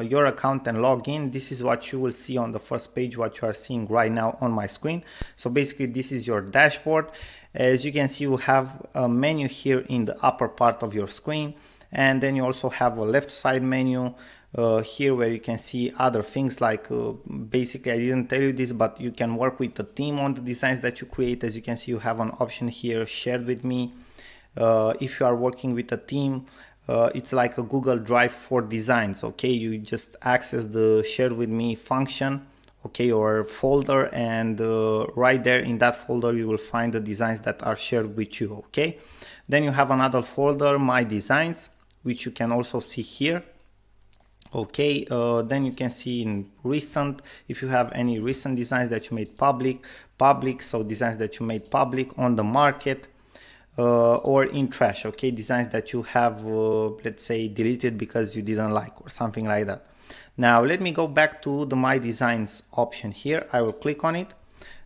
your account and log in, this is what you will see on the first page, what you are seeing right now on my screen. So basically this is your dashboard. As you can see, you have a menu here in the upper part of your screen, and then you also have a left side menu here where you can see other things like basically, I didn't tell you this, but you can work with the team on the designs that you create. As you can see, you have an option here, shared with me. If you are working with a team, it's like a Google Drive for designs. Okay, you just access the share with me function, okay, or folder, and right there in that folder you will find the designs that are shared with you. Okay, then you have another folder, my designs, which you can also see here. Okay, then you can see in recent, if you have any recent designs that you made public, so designs that you made public, on the market, or in trash, okay, designs that you have let's say deleted because you didn't like or something like that. Now let me go back to the my designs option here. I will click on it.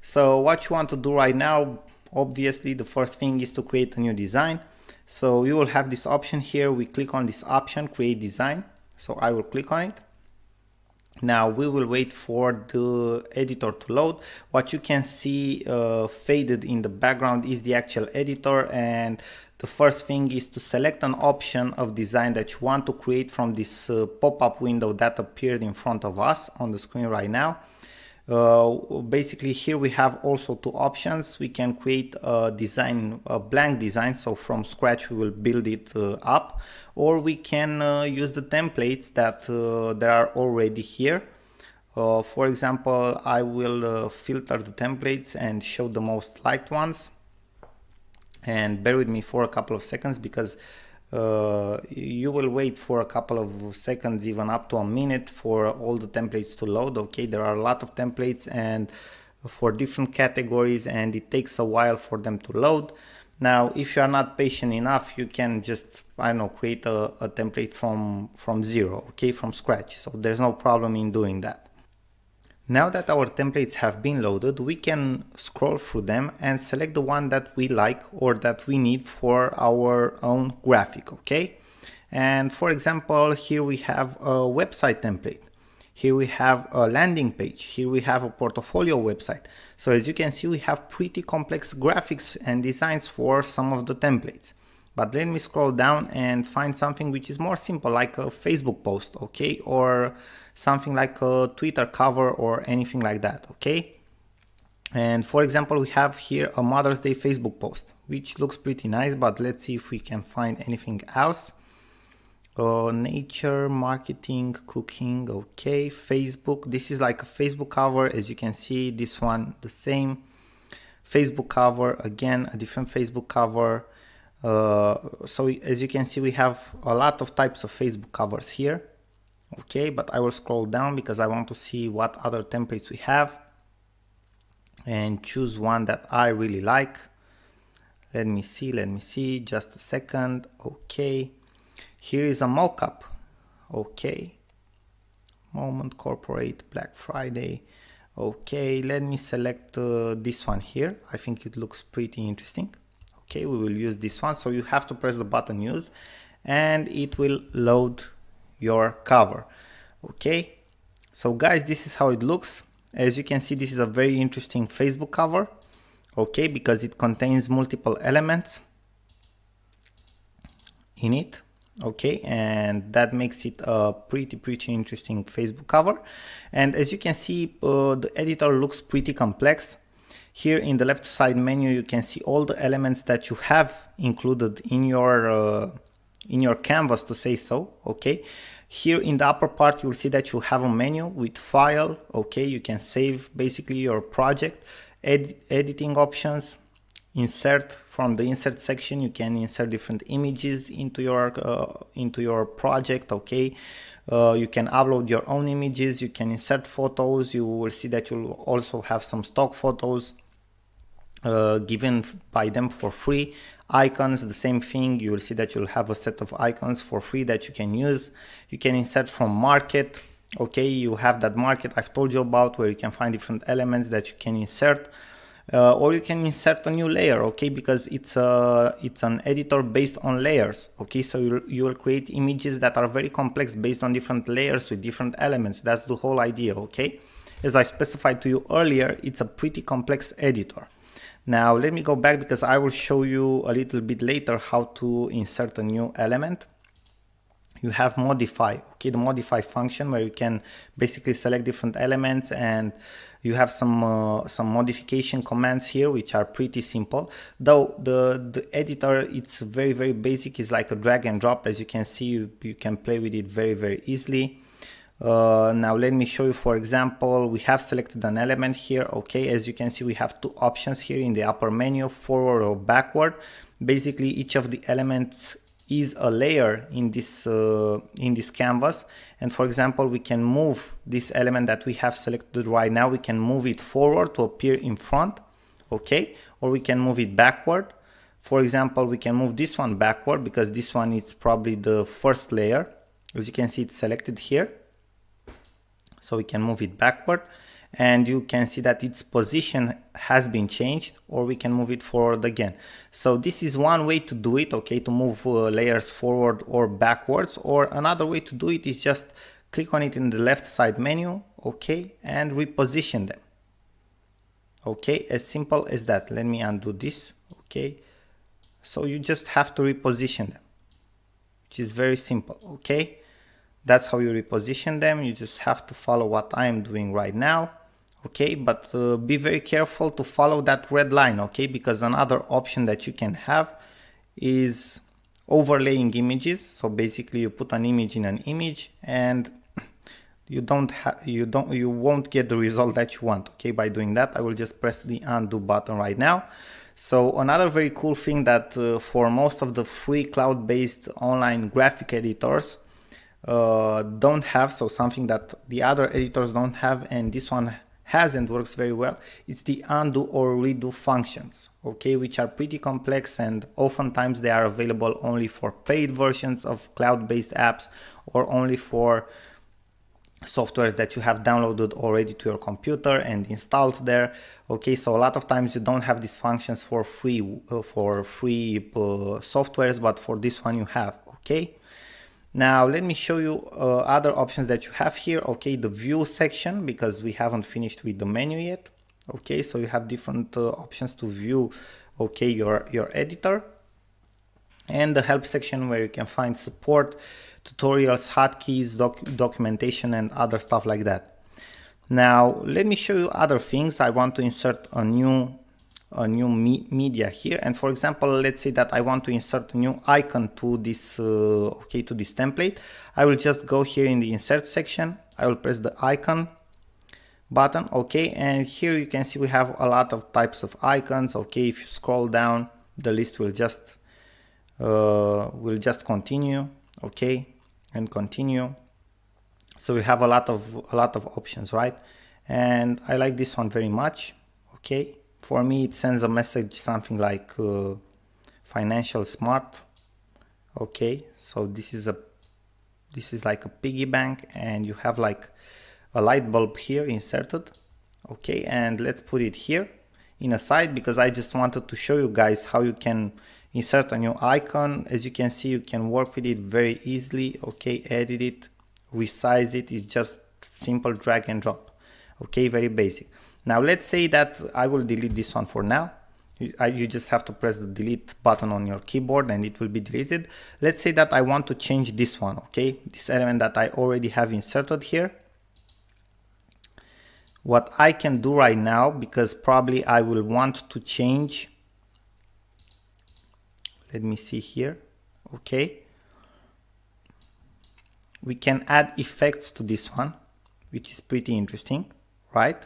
So what you want to do right now, obviously the first thing is to create a new design. So you will have this option here. We click on this option, create design. So I will click on it. Now we will wait for the editor to load. What you can see faded in the background is the actual editor, and the first thing is to select an option of design that you want to create from this pop-up window that appeared in front of us on the screen right now. Basically here we have also two options. We can create a design, a blank design, so from scratch we will build it up, or we can use the templates that there are already here. For example, I will filter the templates and show the most liked ones, and bear with me for a couple of seconds, because you will wait for a couple of seconds, even up to a minute, for all the templates to load. Okay, there are a lot of templates and for different categories, and it takes a while for them to load. Now if you are not patient enough, you can just, I don't know, create a template from zero, okay, from scratch, so there's no problem in doing that. Now that our templates have been loaded, we can scroll through them and select the one that we like or that we need for our own graphic, okay? And for example, here we have a website template. Here we have a landing page. Here we have a portfolio website. So as you can see, we have pretty complex graphics and designs for some of the templates. But let me scroll down and find something which is more simple, like a Facebook post, okay? Or something like a Twitter cover or anything like that, okay? And for example, we have here a Mother's Day Facebook post, which looks pretty nice, but let's see if we can find anything else. Nature, marketing, cooking, okay, Facebook. This is like a Facebook cover. As you can see, this one, the same Facebook cover, again, a different Facebook cover. So as you can see, we have a lot of types of Facebook covers here. Okay, but I will scroll down because I want to see what other templates we have and choose one that I really like. Let me see, just a second. Okay, here is a mockup. Okay, Moment, Corporate, Black Friday. Okay, let me select this one here. I think it looks pretty interesting. Okay, we will use this one. So you have to press the button use and it will load your cover. Okay, so guys, this is how it looks. As you can see, this is a very interesting Facebook cover, okay, because it contains multiple elements in it, okay, and that makes it a pretty interesting Facebook cover. And as you can see, the editor looks pretty complex. Here in the left side menu, you can see all the elements that you have included in your canvas, to say so. Okay, here in the upper part, you'll see that you have a menu with file. Okay, you can save basically your project, editing options, insert. From the insert section, you can insert different images into your project. Okay, you can upload your own images, you can insert photos. You will see that you'll also have some stock photos given by them for free. Icons, the same thing. You will see that you'll have a set of icons for free that you can use. You can insert from market. Okay, you have that market I've told you about, where you can find different elements that you can insert. Or you can insert a new layer, okay, because it's an editor based on layers. Okay, so you will create images that are very complex based on different layers with different elements. That's the whole idea. Okay, as I specified to you earlier, it's a pretty complex editor. Now let me go back, because I will show you a little bit later how to insert a new element. You have modify, okay, the modify function, where you can basically select different elements, and you have some modification commands here, which are pretty simple. Though the editor, it's very basic. It's like a drag and drop. As you can see, you can play with it very easily. Now let me show you. For example, we have selected an element here. Okay, as you can see, we have two options here in the upper menu, forward or backward. Basically, each of the elements is a layer in this canvas, and for example, we can move this element that we have selected right now. We can move it forward to appear in front, okay, or we can move it backward. For example, we can move this one backward, because this one is probably the first layer. As you can see, it's selected here, so we can move it backward, and you can see that its position has been changed, or we can move it forward again. So this is one way to do it, okay, to move layers forward or backwards. Or another way to do it is just click on it in the left side menu, okay, and reposition them. Okay, as simple as that. Let me undo this. Okay, so you just have to reposition them, which is very simple. Okay, that's how you reposition them. You just have to follow what I am doing right now. Okay, but be very careful to follow that red line, okay, because another option that you can have is overlaying images. So basically, you put an image in an image, and you won't get the result that you want. Okay, by doing that, I will just press the undo button right now. So another very cool thing that for most of the free cloud-based online graphic editors don't have, so something that the other editors don't have, and this one has and works very well, it's the undo or redo functions, okay, which are pretty complex, and oftentimes they are available only for paid versions of cloud-based apps, or only for softwares that you have downloaded already to your computer and installed there. Okay, so a lot of times you don't have these functions for free softwares, but for this one you have. Okay, now let me show you other options that you have here. Okay, the view section, because we haven't finished with the menu yet. Okay, so you have different options to view, okay, your editor, and the help section, where you can find support, tutorials, hotkeys, documentation, and other stuff like that. Now let me show you other things. I want to insert a new media here, and for example, let's say that I want to insert a new icon to this to this template. I will just go here in the insert section. I will press the icon button, okay, and here you can see we have a lot of types of icons. Okay, if you scroll down, the list will just continue, okay, and continue. So we have a lot of options, right? And I like this one very much. Okay, for me it sends a message, something like financial smart. Okay, so this is like a piggy bank, and you have like a light bulb here inserted. Okay, and let's put it here in a side, because I just wanted to show you guys how you can insert a new icon. As you can see, you can work with it very easily. Okay, edit it, resize it. It's just simple drag and drop. Okay, very basic. Now let's say that I will delete this one for now. You just have to press the delete button on your keyboard and it will be deleted. Let's say that I want to change this one, okay, this element that I already have inserted here. what I can do right now, because probably I will want to change, let me see here, okay, we can add effects to this one, which is pretty interesting, right?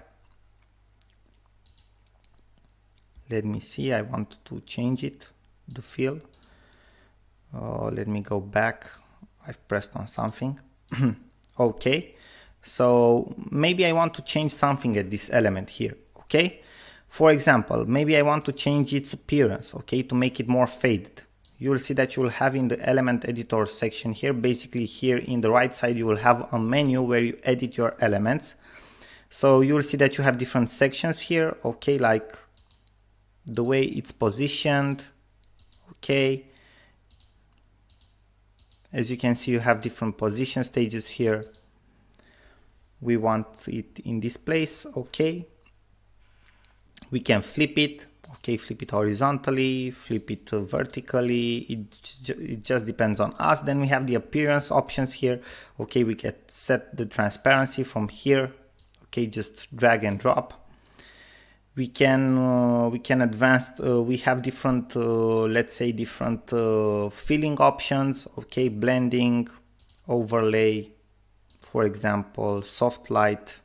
Let me see, I want to change it, the fill. Let me go back, I've pressed on something. Okay, so maybe I want to change something at this element here, okay? For example, maybe I want to change its appearance, okay, to make it more faded. You will see that you will have in the element editor section here, basically here in the right side, you will have a menu where you edit your elements. So you will see that you have different sections here, okay, like the way it's positioned, okay. As you can see, you have different position stages here. We want it in this place, okay. We can flip it, okay, flip it horizontally, flip it vertically, it just depends on us. Then we have the appearance options here, okay, we can set the transparency from here, okay, just drag and drop. We can advance, we have different, let's say different filling options, okay, blending, overlay, for example, soft light,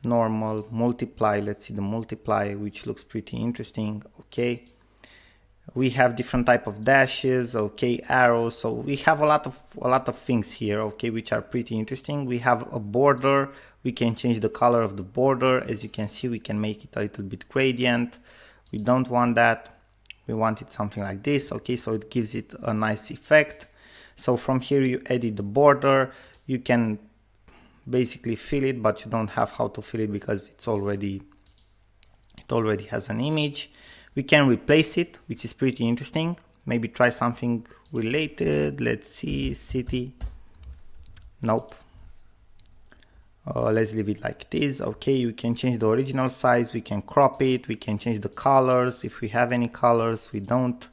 normal, multiply, let's see the multiply, which looks pretty interesting, okay. We have different type of dashes, okay, arrows, so we have a lot of things here, okay, which are pretty interesting. We have a border, we can change the color of the border. As you can see, we can make it a little bit gradient. We don't want that, we want it something like this, okay, so it gives it a nice effect. So from here you edit the border, you can basically fill it, but you don't have how to fill it because it already has an image. We can replace it, which is pretty interesting. Maybe try something related. Let's see, city. Nope. Let's leave it like this. Okay, you can change the original size. We can crop it. We can change the colors. If we have any colors, we don't.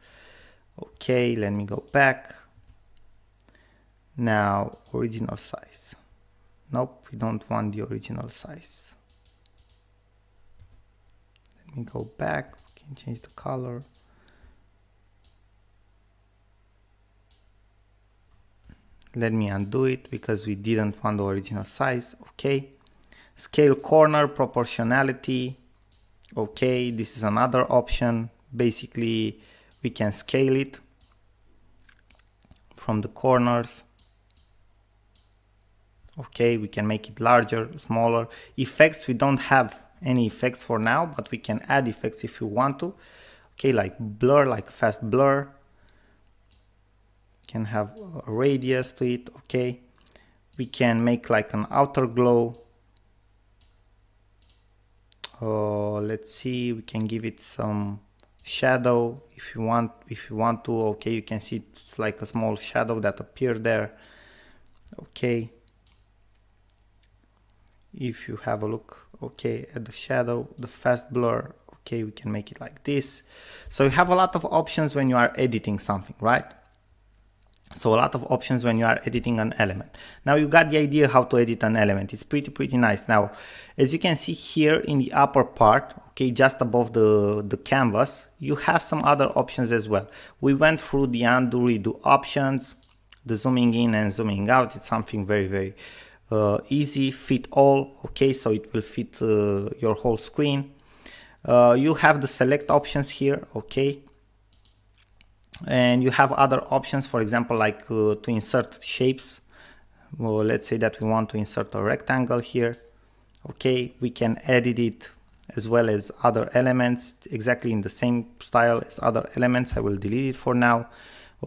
Okay, let me go back. Now, original size. Nope, we don't want the original size. Let me go back. Can change the color. Let me undo it because we didn't want the original size. Okay, scale corner proportionality. Okay, this is another option. Basically we can scale it from the corners. Okay, we can make it larger, smaller. Effects, we don't have any effects for now, but we can add effects if you want to. Okay, like blur, like fast blur. Can have a radius to it. Okay, we can make like an outer glow. Let's see, we can give it some shadow if you want to. Okay, you can see it's like a small shadow that appeared there. Okay, if you have a look, okay, at the shadow, the fast blur, okay, we can make it like this. So you have a lot of options when you are editing something, right? So a lot of options when you are editing an element. Now you got the idea how to edit an element. It's pretty nice. Now, as you can see here in the upper part, okay, just above the canvas, you have some other options as well. We went through the undo, redo options, the zooming in and zooming out. It's something very easy, fit all, okay, so it will fit your whole screen. You have the select options here, okay, and you have other options, for example, like to insert shapes. Well, let's say that we want to insert a rectangle here, okay, we can edit it as well as other elements exactly in the same style as other elements. I will delete it for now.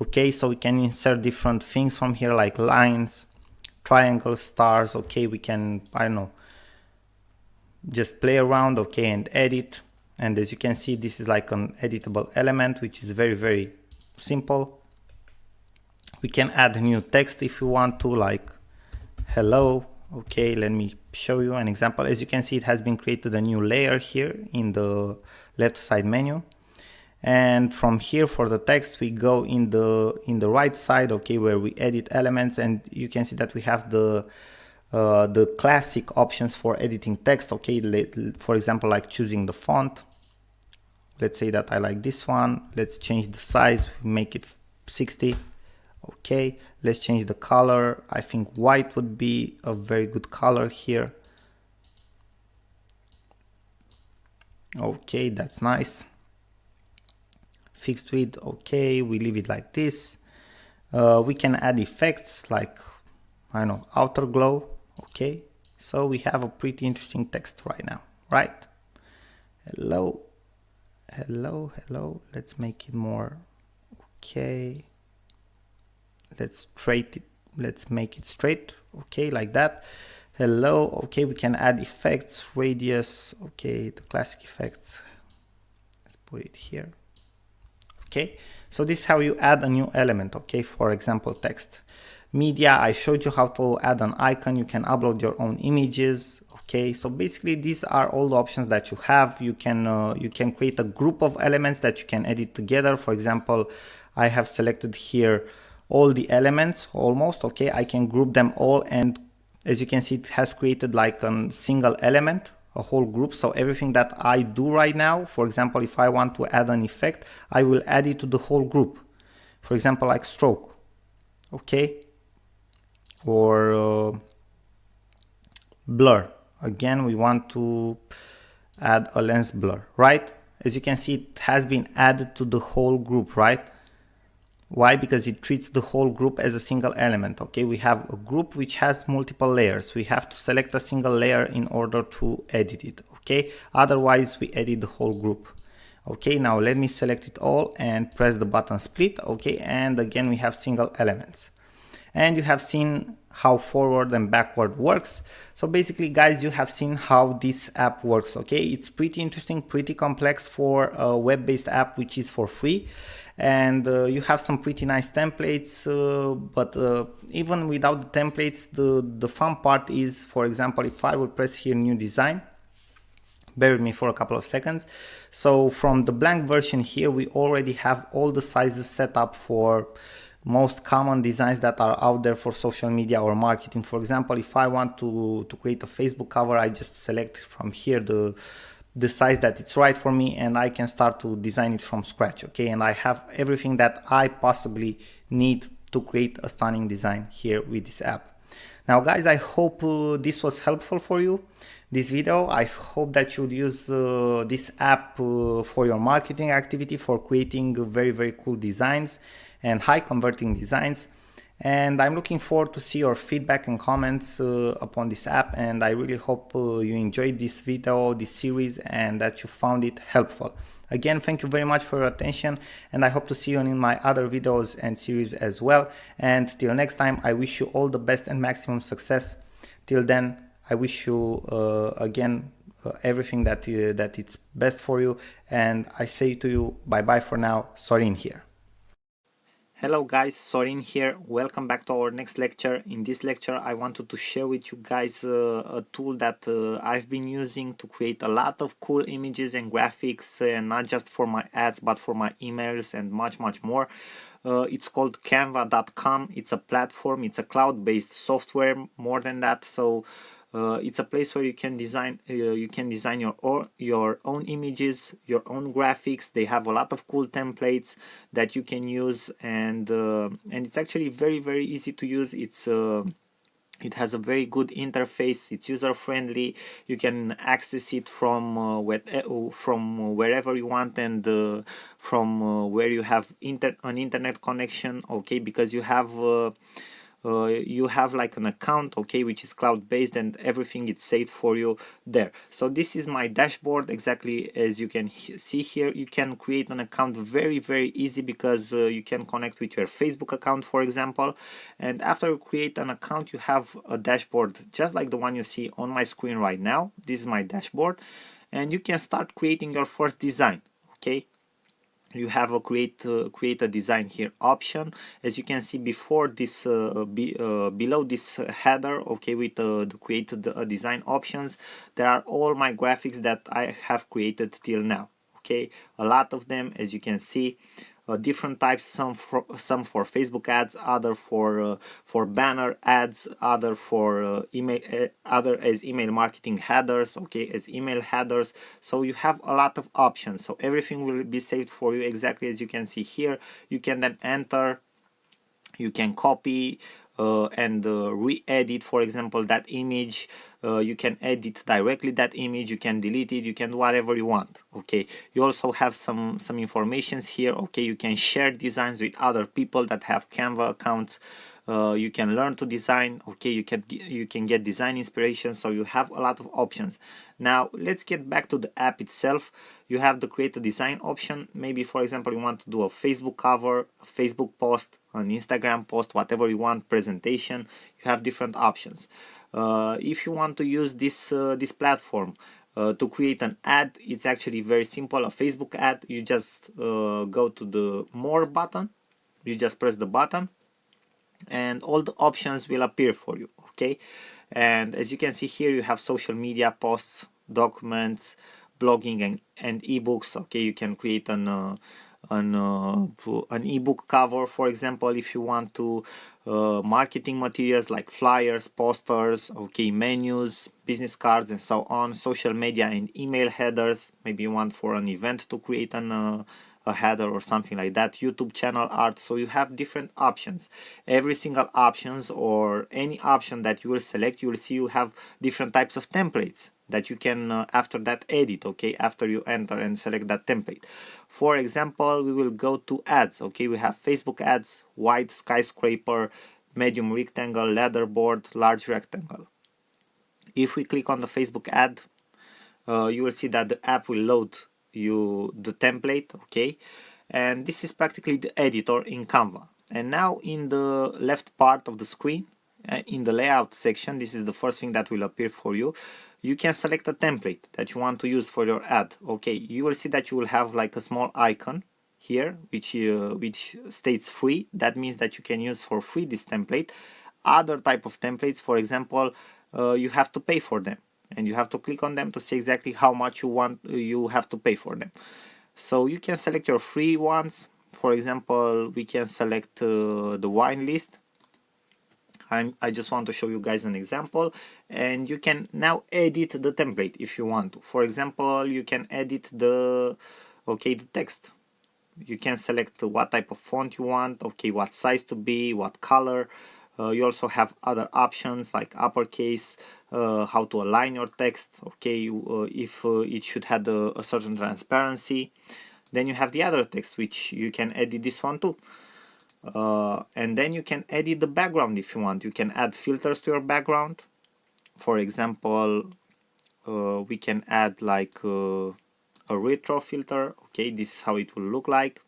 Okay, so we can insert different things from here like lines, triangles, stars. Okay, we can, I don't know, just play around, okay, and edit. And as you can see, this is like an editable element, which is very simple. We can add new text if you want to, like hello. Okay, let me show you an example. As you can see, it has been created a new layer here in the left side menu. And from here for the text, we go in the right side, okay, where we edit elements, and you can see that we have the the classic options for editing text. Okay, for example, like choosing the font. Let's say that I like this one. Let's change the size, make it 60. Okay, let's change the color. I think white would be a very good color here. Okay, that's nice. Fixed width, okay, we leave it like this. We can add effects like, I don't know, outer glow. Okay, so we have a pretty interesting text right now, right? Hello, hello, hello. Let's make it more. Okay, let's make it straight. Okay, like that. Hello. Okay, we can add effects, radius. Okay, the classic effects. Let's put it here. Okay, so this is how you add a new element. Okay, for example, text. Media, I showed you how to add an icon. You can upload your own images. Okay, so basically these are all the options that you have. You can create a group of elements that you can edit together. For example, I have selected here all the elements almost. Okay, I can group them all, and as you can see, it has created like a single element, a whole group. So everything that I do right now, for example, if I want to add an effect, I will add it to the whole group. For example, like stroke. Okay, or blur. Again, we want to add a lens blur, right? As you can see, it has been added to the whole group, right? Why? Because it treats the whole group as a single element. Okay, we have a group which has multiple layers. We have to select a single layer in order to edit it. Okay, otherwise we edit the whole group. Okay, now let me select it all and press the button split. Okay, and again we have single elements. And you have seen how forward and backward works. So basically, guys, you have seen how this app works. Okay, it's pretty interesting, pretty complex for a web-based app which is for free. And you have some pretty nice templates, but even without the templates, the fun part is, for example, if I will press here new design, bear with me for a couple of seconds. So from the blank version here, we already have all the sizes set up for most common designs that are out there for social media or marketing. For example, if I want to create a Facebook cover, I just select from here the size that it's right for me, and I can start to design it from scratch. Okay, and I have everything that I possibly need to create a stunning design here with this app. Now guys, I hope this was helpful for you, this video. I hope that you'll use this app for your marketing activity, for creating very, very cool designs and high converting designs. And I'm looking forward to see your feedback and comments upon this app, and I really hope you enjoyed this video, this series, and that you found it helpful. Again, thank you very much for your attention, and I hope to see you in my other videos and series as well. And till next time, I wish you all the best and maximum success. Till then, I wish you again everything that it's best for you, and I say to you bye bye for now. Sorin here. Hello guys, Sorin here. Welcome back to our next lecture. In this lecture I wanted to share with you guys a tool that I've been using to create a lot of cool images and graphics, and not just for my ads but for my emails and much more. It's called Canva.com. It's a platform, it's a cloud-based software, more than that. So it's a place where you can design your own images, your own graphics. They have a lot of cool templates that you can use, and it's actually very easy to use. It has a very good interface. It's user friendly. You can access it from wherever you want, and from where you have an internet connection. Okay, because you have like an account, okay, which is cloud-based, and everything is saved for you there. So this is my dashboard, exactly as you can see here. You can create an account very easy, because you can connect with your Facebook account, for example, and after you create an account, you have a dashboard just like the one you see on my screen right now. This is my dashboard, and you can start creating your first design. Okay, you have a create a design here option. As you can see before this below this header, okay, with the created design options, there are all my graphics that I have created till now. Okay, a lot of them, as you can see. different types, some for Facebook ads, other for banner ads, other for email, other as email marketing headers, okay, as email headers. So you have a lot of options, so everything will be saved for you exactly as you can see here. You can then enter, you can copy and re-edit, for example, that image. You can edit directly that image, you can delete it, you can whatever you want. Okay, you also have some informations here. Okay, you can share designs with other people that have Canva accounts. You can learn to design. Okay, you can get design inspiration, so you have a lot of options. Now let's get back to the app itself. You have the create a design option. Maybe, for example, you want to do a Facebook cover, a Facebook post, an Instagram post, whatever you want, presentation. You have different options. If you want to use this platform to create an ad, it's actually very simple. A Facebook ad, you just go to the more button, you just press the button, and all the options will appear for you. Okay, and as you can see here, you have social media posts, documents, blogging, and ebooks. Okay, you can create an ebook cover, for example, if you want to. Marketing materials like flyers, posters, okay, menus, business cards, and so on. Social media and email headers. Maybe you want for an event to create a header or something like that. YouTube channel art. So you have different options. Every single options, or any option that you will select, you will see you have different types of templates that you can after that edit. Okay, after you enter and select that template. For example, we will go to ads. Okay, we have Facebook ads, wide skyscraper, medium rectangle, leaderboard, large rectangle. If we click on the Facebook ad, you will see that the app will load you the template. Okay, and this is practically the editor in Canva. And now in the left part of the screen, in the layout section, this is the first thing that will appear for you. You can select a template that you want to use for your ad. Okay, you will see that you will have like a small icon here which states free. That means that you can use for free this template. Other type of templates, for example, you have to pay for them, and you have to click on them to see exactly how much you have to pay for them. So you can select your free ones. For example, we can select the wine list. I just want to show you guys an example, and you can now edit the template if you want to. For example, you can edit the text. You can select what type of font you want, okay, what size to be, what color. You also have other options like uppercase, how to align your text, okay, if it should have a certain transparency. Then you have the other text, which you can edit this one too. And then you can edit the background if you want. You can add filters to your background. For example, we can add like a retro filter. Okay, this is how it will look like.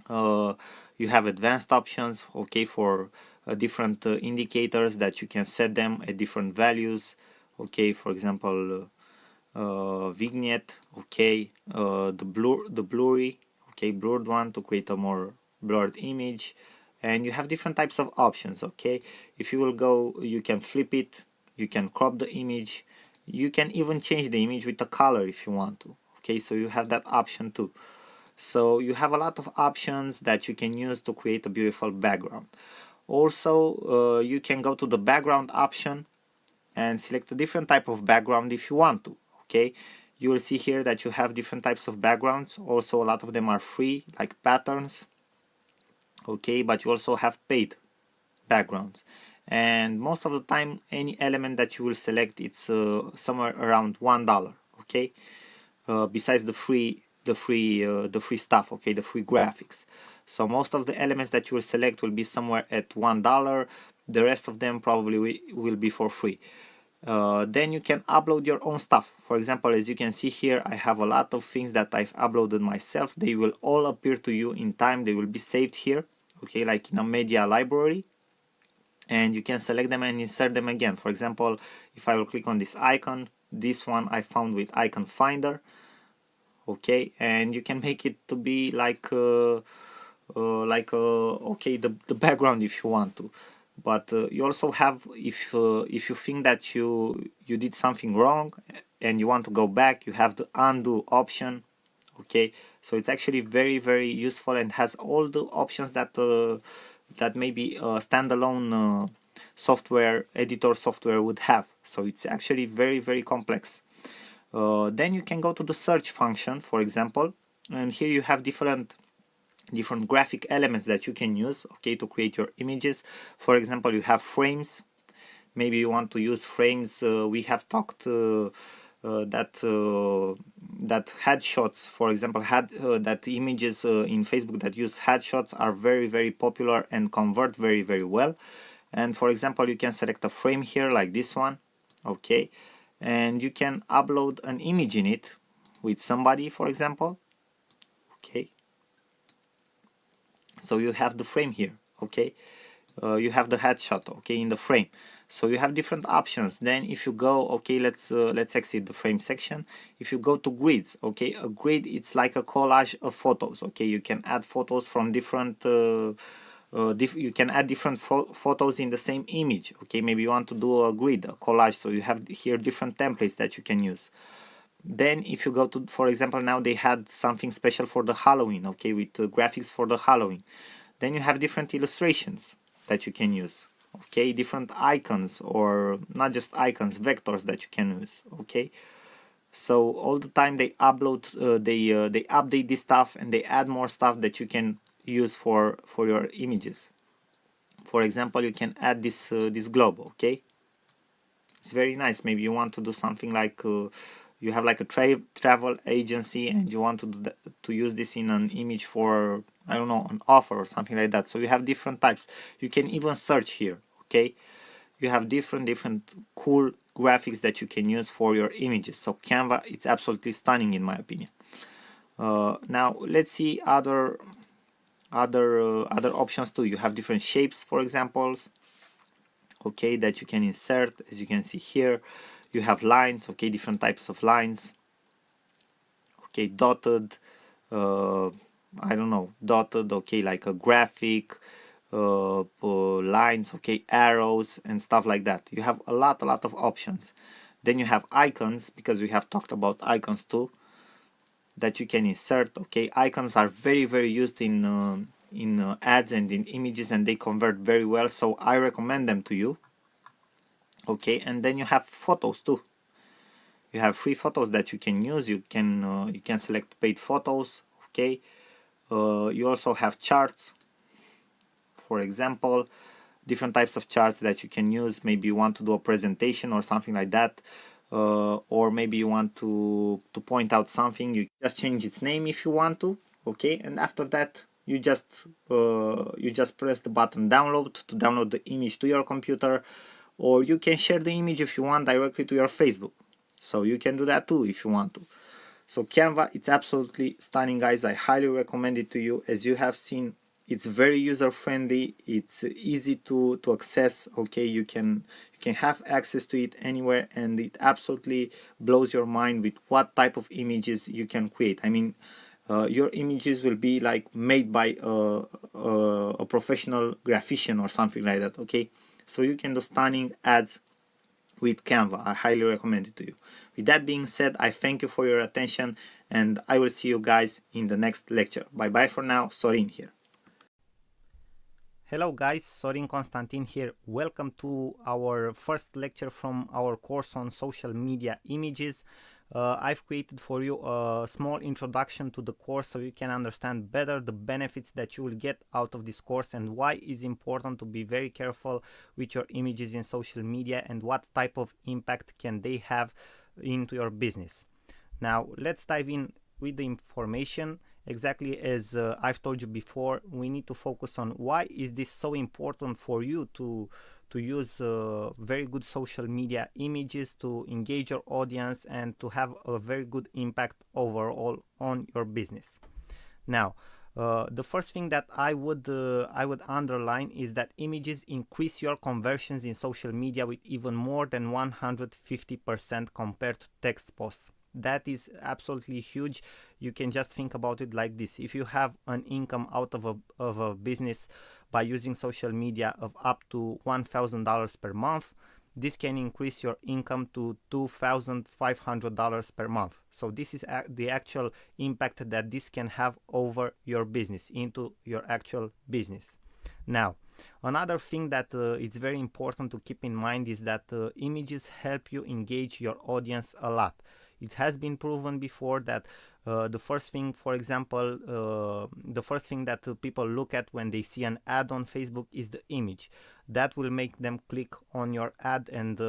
You have advanced options, okay, for different indicators that you can set them at different values. Okay, for example, vignette. Okay, the blurry. Okay, blurred one to create a more blurred image. And you have different types of options. Okay, if you will go, you can flip it, you can crop the image, you can even change the image with the color if you want to. Okay, so you have that option too. So you have a lot of options that you can use to create a beautiful background. Also, you can go to the background option and select a different type of background if you want to. Okay, you will see here that you have different types of backgrounds. Also, a lot of them are free, like patterns. Okay, but you also have paid backgrounds, and most of the time any element that you will select, it's somewhere around $1. Okay, besides the free stuff, okay, the free graphics. So most of the elements that you will select will be somewhere at $1. The rest of them probably will be for free. Then you can upload your own stuff. For example, as you can see here, I have a lot of things that I've uploaded myself. They will all appear to you in time. They will be saved here, okay, like in a media library, and you can select them and insert them again. For example, if I will click on this icon, this one I found with Icon Finder. Okay, and you can make it to be like okay, the background if you want to. But you also have, if you think that you did something wrong and you want to go back, you have the undo option. Okay, so it's actually very, very useful and has all the options that that maybe standalone software editor software would have. So it's actually very, very complex. Then you can go to the search function, for example, and here you have different graphic elements that you can use, okay, to create your images. For example, you have frames. Maybe you want to use frames. We have talked that headshots, for example, that images in Facebook that use headshots are very, very popular and convert very, very well. And for example, you can select a frame here like this one, okay, and you can upload an image in it with somebody, for example, okay. So you have the frame here, okay. You have the headshot, okay, in the frame. So you have different options. Then if you go, okay, let's exit the frame section. If you go to grids, okay, a grid, it's like a collage of photos, okay. You can add photos from different you can add different photos in the same image, okay. Maybe you want to do a grid, a collage, so you have here different templates that you can use. Then if you go to, for example, now they had something special for the Halloween, okay, with graphics for the Halloween. Then you have different illustrations that you can use, okay, different icons, or not just icons, vectors that you can use, okay. So all the time they upload, they update this stuff and they add more stuff that you can use for your images. For example, you can add this globe, okay. It's very nice. Maybe you want to do something like you have like a travel agency and you want to to use this in an image for, I don't know, an offer or something like that. So you have different types. You can even search here, okay. You have different cool graphics that you can use for your images. So Canva, it's absolutely stunning in my opinion. Now let's see other options too. You have different shapes, for example, okay, that you can insert. As you can see here, you have lines, okay, different types of lines, okay, dotted, I don't know, dotted, okay, like a graphic, lines, okay, arrows and stuff like that. You have a lot of options. Then you have icons, because we have talked about icons too, that you can insert, okay. Icons are very, very used in ads and in images, and they convert very well, so I recommend them to you, okay. And then you have photos too. You have free photos that you can use. You can select paid photos, okay. You also have charts, for example, different types of charts that you can use. Maybe you want to do a presentation or something like that, or maybe you want to point out something. You just change its name if you want to, okay. And after that you just press the button download to download the image to your computer, or you can share the image if you want directly to your Facebook. So you can do that too if you want to. So Canva, it's absolutely stunning, guys. I highly recommend it to you. As you have seen, it's very user friendly. It's easy to access, okay. You can have access to it anywhere, and it absolutely blows your mind with what type of images you can create. I mean, your images will be like made by a professional graphician or something like that, okay. So you can do stunning ads with Canva. I highly recommend it to you. With that being said, I thank you for your attention, and I will see you guys in the next lecture. Bye bye for now. Sorin here. Hello guys, Sorin Constantin here. Welcome to our first lecture from our course on social media images. I've created for you a small introduction to the course so you can understand better the benefits that you will get out of this course, and why it's important to be very careful with your images in social media and what type of impact can they have into your business. Now let's dive in with the information. Exactly as I've told you before, we need to focus on why is this so important for you to use very good social media images to engage your audience and to have a very good impact overall on your business. Now, the first thing that I would underline is that images increase your conversions in social media with even more than 150% compared to text posts. That is absolutely huge. You can just think about it like this: if you have an income out of a business by using social media of up to $1,000 per month, this can increase your income to $2,500 per month. So this is the actual impact that this can have over your business, into your actual business. Now, another thing that it's very important to keep in mind is that images help you engage your audience a lot. It has been proven before that the first thing, for example, the first thing that people look at when they see an ad on Facebook is the image. That will make them click on your ad, and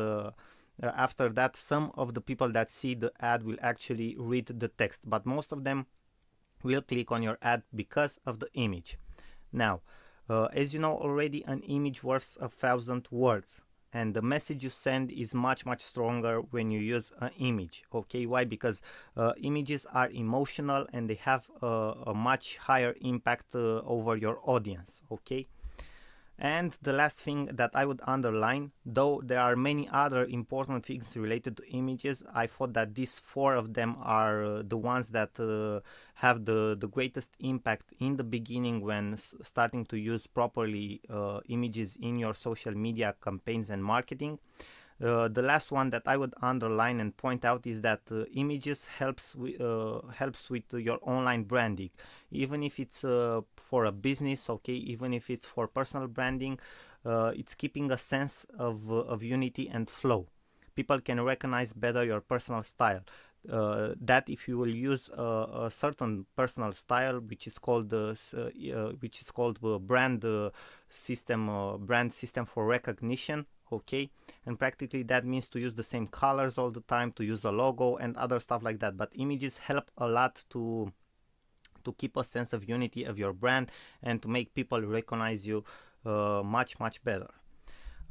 after that, some of the people that see the ad will actually read the text, but most of them will click on your ad because of the image. Now, as you know already, an image worth 1,000 words, and the message you send is much stronger when you use an image. Okay, why? Because images are emotional and they have a much higher impact over your audience. Okay. And the last thing that I would underline, though there are many other important things related to images, I thought that these four of them are the ones that have the greatest impact in the beginning when starting to use properly images in your social media campaigns and marketing. The last one that I would underline and point out is that images helps with your online branding, even if it's for a business, okay, even if it's for personal branding. It's keeping a sense of unity and flow. People can recognize better your personal style. That if you will use a certain personal style, which is called brand system for recognition. Okay, and practically that means to use the same colors all the time, to use a logo and other stuff like that. But images help a lot to keep a sense of unity of your brand and to make people recognize you much better.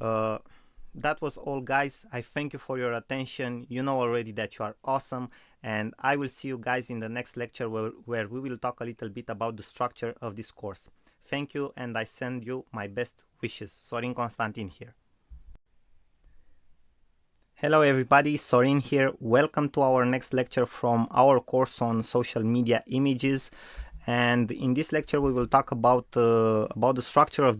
That was all, guys. I thank you for your attention. You know already that you are awesome, and I will see you guys in the next lecture where we will talk a little bit about the structure of this course. Thank you, and I send you my best wishes. Sorin Constantin here. Hello everybody, Sorin here. Welcome to our next lecture from our course on social media images. And in this lecture we will talk about the structure of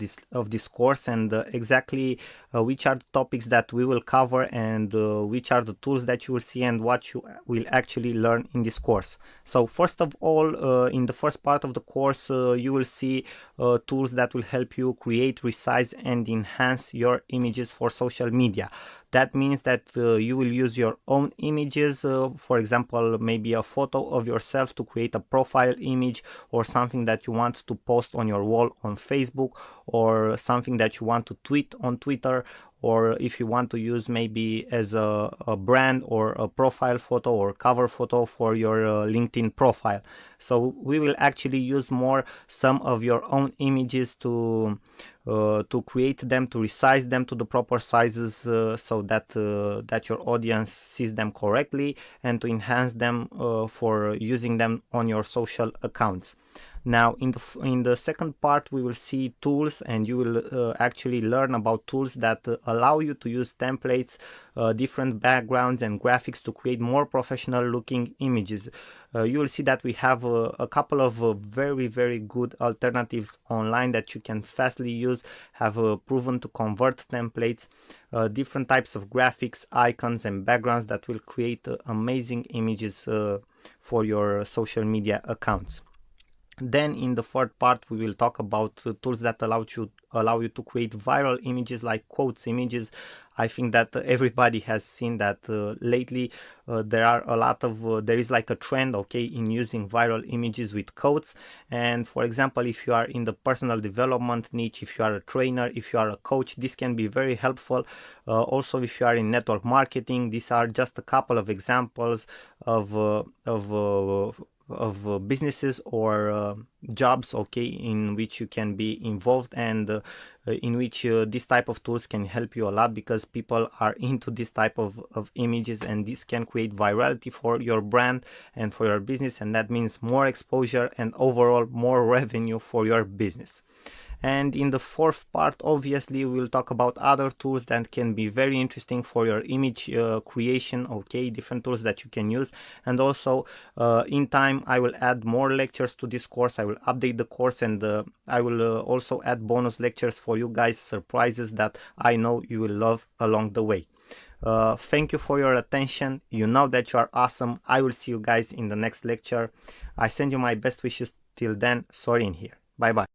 this course, and exactly which are the topics that we will cover, and which are the tools that you will see and what you will actually learn in this course. So first of all, in the first part of the course, you will see tools that will help you create, resize and enhance your images for social media. That means that you will use your own images, for example, maybe a photo of yourself to create a profile image, or something that you want to post on your wall on Facebook, or something that you want to tweet on Twitter, or if you want to use maybe as a brand or a profile photo or cover photo for your LinkedIn profile. So we will actually use more some of your own images to create them, to resize them to the proper sizes, so that that your audience sees them correctly, and to enhance them for using them on your social accounts. Now in the second part we will see tools, and you will actually learn about tools that allow you to use templates, different backgrounds and graphics to create more professional looking images. You will see that we have a couple of very good alternatives online that you can fastly use, have proven to convert templates, different types of graphics, icons and backgrounds that will create amazing images for your social media accounts. Then in the third part we will talk about tools that allow you to create viral images, like quotes images. I think that everybody has seen that lately there are a lot of there is like a trend, okay, in using viral images with quotes. And for example, if you are in the personal development niche, if you are a trainer, if you are a coach, this can be very helpful. Also, if you are in network marketing, these are just a couple of examples of businesses or jobs, okay, in which you can be involved, and in which this type of tools can help you a lot, because people are into this type of images, and this can create virality for your brand and for your business, and that means more exposure and overall more revenue for your business. And in the fourth part, obviously, we'll talk about other tools that can be very interesting for your image creation, okay, different tools that you can use. And also in time I will add more lectures to this course. I will update the course, and I will also add bonus lectures for you guys, surprises that I know you will love along the way. Thank you for your attention. You know that you are awesome. I will see you guys in the next lecture. I send you my best wishes. Till then, Sorin here. Bye bye.